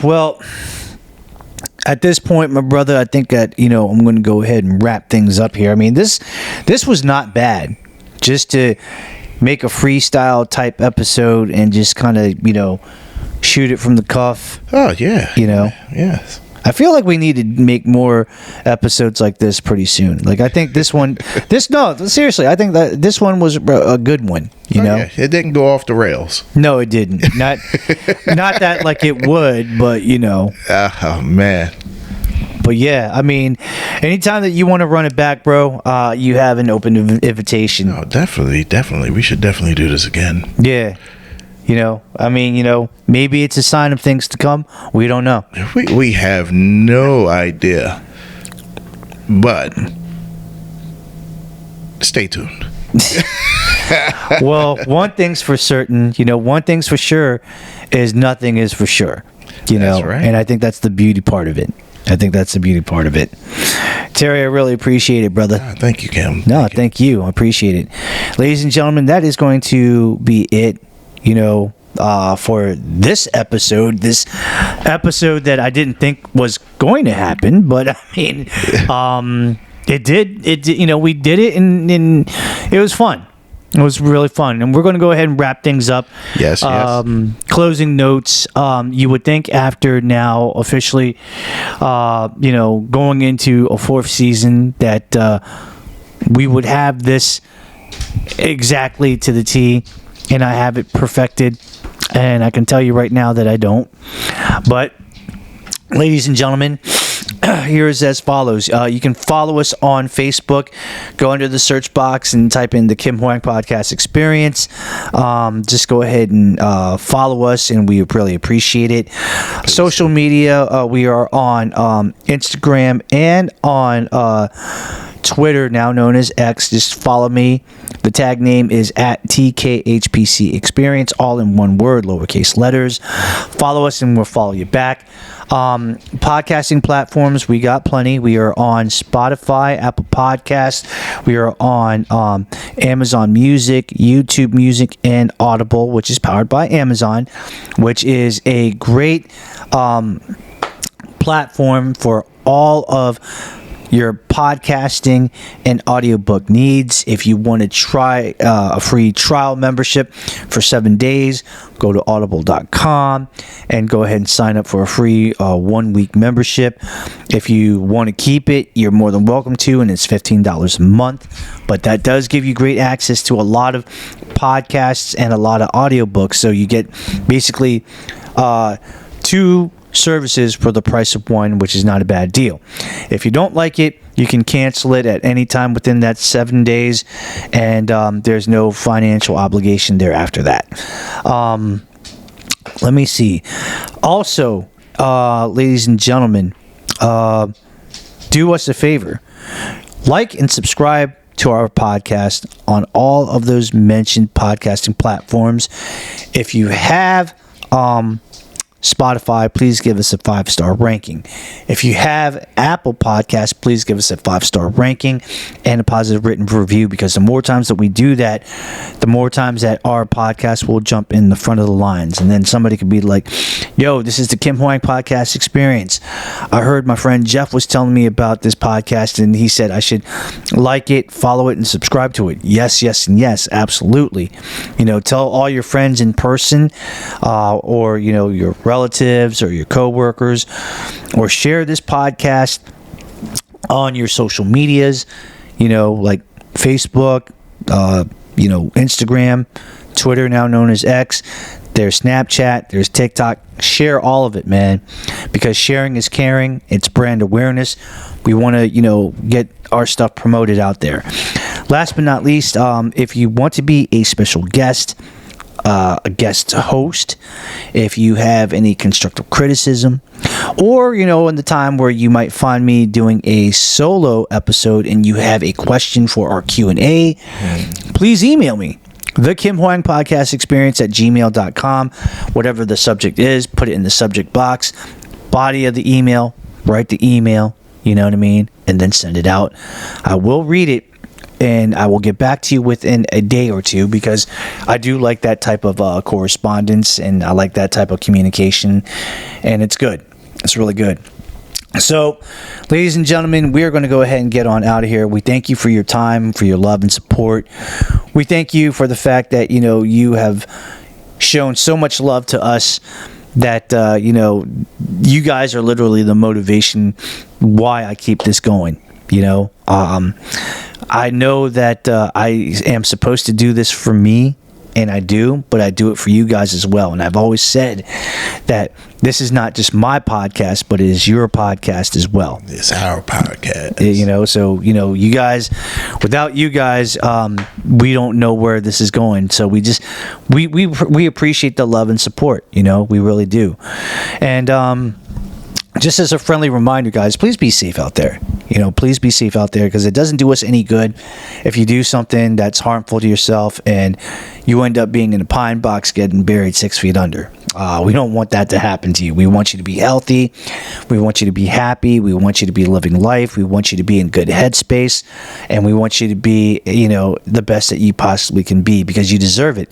Well, at this point, my brother, I think that, I'm going to go ahead and wrap things up here. I mean, this was not bad. Just to make a freestyle type episode and just kind of, shoot it from the cuff. Oh, yeah. Yes. I feel like we need to make more episodes like this pretty soon. Like, I think seriously, I think that this one was a good one, Yeah. It didn't go off the rails. No, it didn't. Not that like it would, but Oh, man. But yeah, I mean, anytime that you want to run it back, bro, you have an open invitation. Oh, definitely. We should definitely do this again. Yeah. I mean, maybe it's a sign of things to come. We don't know. We have no idea. But stay tuned. Well, one thing's for certain, one thing's for sure is nothing is for sure. That's right. And I think that's the beauty part of it. Terry, I really appreciate it, brother. Thank you, Kim. No, thank you. I appreciate it. Ladies and gentlemen, that is going to be it. For this episode that I didn't think was going to happen, but I mean, it did, we did it and it was fun. It was really fun. And we're going to go ahead and wrap things up. Yes. Closing notes. You would think after now officially, going into a fourth season that, we would have this exactly to the T. And I have it perfected, and I can tell you right now that I don't. But, ladies and gentlemen, here's as follows. You can follow us on Facebook. Go under the search box and type in the Kim Hoang Podcast Experience. Just go ahead and follow us, and we really appreciate it. Social media, we are on Instagram and on Twitter, now known as X. Just follow me. The tag name is at TKHPC Experience, all in one word, lowercase letters. Follow us and we'll follow you back. Podcasting platforms, we got plenty. We are on Spotify, Apple Podcasts. We are on Amazon Music, YouTube Music, and Audible, which is powered by Amazon, which is a great platform for all of your podcasting and audiobook needs. If you want to try a free trial membership for 7 days, go to audible.com and go ahead and sign up for a free 1 week membership. If you want to keep it, you're more than welcome to, and it's $15 a month. But that does give you great access to a lot of podcasts and a lot of audiobooks. So you get basically 2 services for the price of 1, which is not a bad deal. If you don't like it, you can cancel it at any time within that 7 days, and there's no financial obligation there after that. Let me see. Also, ladies and gentlemen, do us a favor. Like and subscribe to our podcast on all of those mentioned podcasting platforms. If you have Spotify, please give us a 5-star ranking. If you have Apple Podcasts, please give us a 5-star ranking and a positive written review, because the more times that we do that, the more times that our podcast will jump in the front of the lines. And then somebody could be like, yo, this is the Kim Hoang Podcast Experience. I heard my friend Jeff was telling me about this podcast, and he said I should like it, follow it, and subscribe to it. Yes, yes, and yes, absolutely. Tell all your friends in person, or, your relatives or your coworkers, or share this podcast on your social medias, like Facebook, Instagram, Twitter, now known as X. There's Snapchat, there's TikTok. Share all of it, man, because sharing is caring. It's brand awareness. We want to, get our stuff promoted out there. Last but not least, if you want to be a special guest, a guest host, if you have any constructive criticism, or in the time where you might find me doing a solo episode and you have a question for our Q&A, please email me, thekimhoangpodcastexperience at gmail.com. Whatever the subject is, put it in the subject box, body of the email, write the email, you know what I mean, and then send it out. I will read it, and I will get back to you within a day or two, because I do like that type of correspondence, and I like that type of communication, and it's good. It's really good. So, ladies and gentlemen, we are going to go ahead and get on out of here. We thank you for your time, for your love and support. We thank you for the fact that, you have shown so much love to us, that, you guys are literally the motivation why I keep this going. I know that I am supposed to do this for me, and I do, but I do it for you guys as well. And I've always said that this is not just my podcast, but it is your podcast as well. It's our podcast. So, you guys, without you guys, we don't know where this is going. So we appreciate the love and support, we really do. And, just as a friendly reminder, guys, please be safe out there. Please be safe out there, because it doesn't do us any good if you do something that's harmful to yourself and you end up being in a pine box getting buried 6 feet under. We don't want that to happen to you. We want you to be healthy. We want you to be happy. We want you to be living life. We want you to be in good headspace. And we want you to be, the best that you possibly can be, because you deserve it.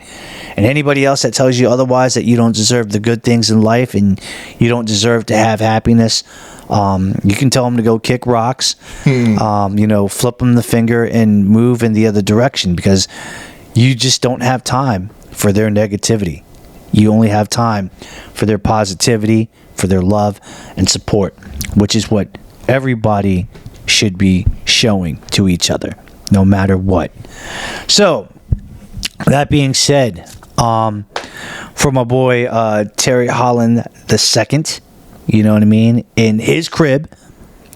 And anybody else that tells you otherwise, that you don't deserve the good things in life and you don't deserve to have happiness, you can tell them to go kick rocks, flip them the finger and move in the other direction, because you just don't have time for their negativity. You only have time for their positivity, for their love and support, which is what everybody should be showing to each other, no matter what. So, that being said, for my boy Terre Holland II, you know what I mean, in his crib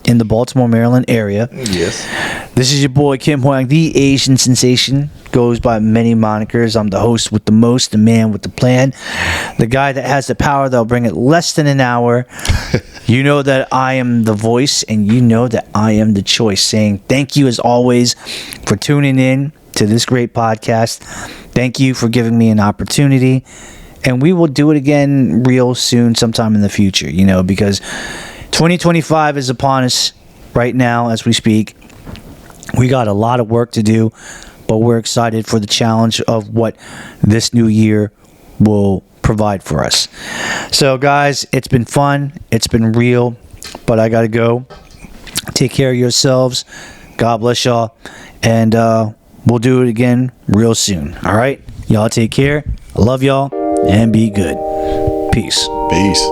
in the Baltimore, Maryland area. Yes. This is your boy Kim Hoang, the Asian sensation. Goes by many monikers. I'm the host with the most, the man with the plan, the guy that has the power that'll bring it less than an hour. You know that I am the voice, and you know that I am the choice, saying thank you as always for tuning in to this great podcast. Thank you for giving me an opportunity, and we will do it again real soon, sometime in the future, because 2025 is upon us right now as we speak. We got a lot of work to do, but we're excited for the challenge of what this new year will provide for us. So, guys, it's been fun. It's been real, but I got to go. Take care of yourselves. God bless y'all. And we'll do it again real soon. All right? Y'all take care. I love y'all. And be good. Peace. Peace.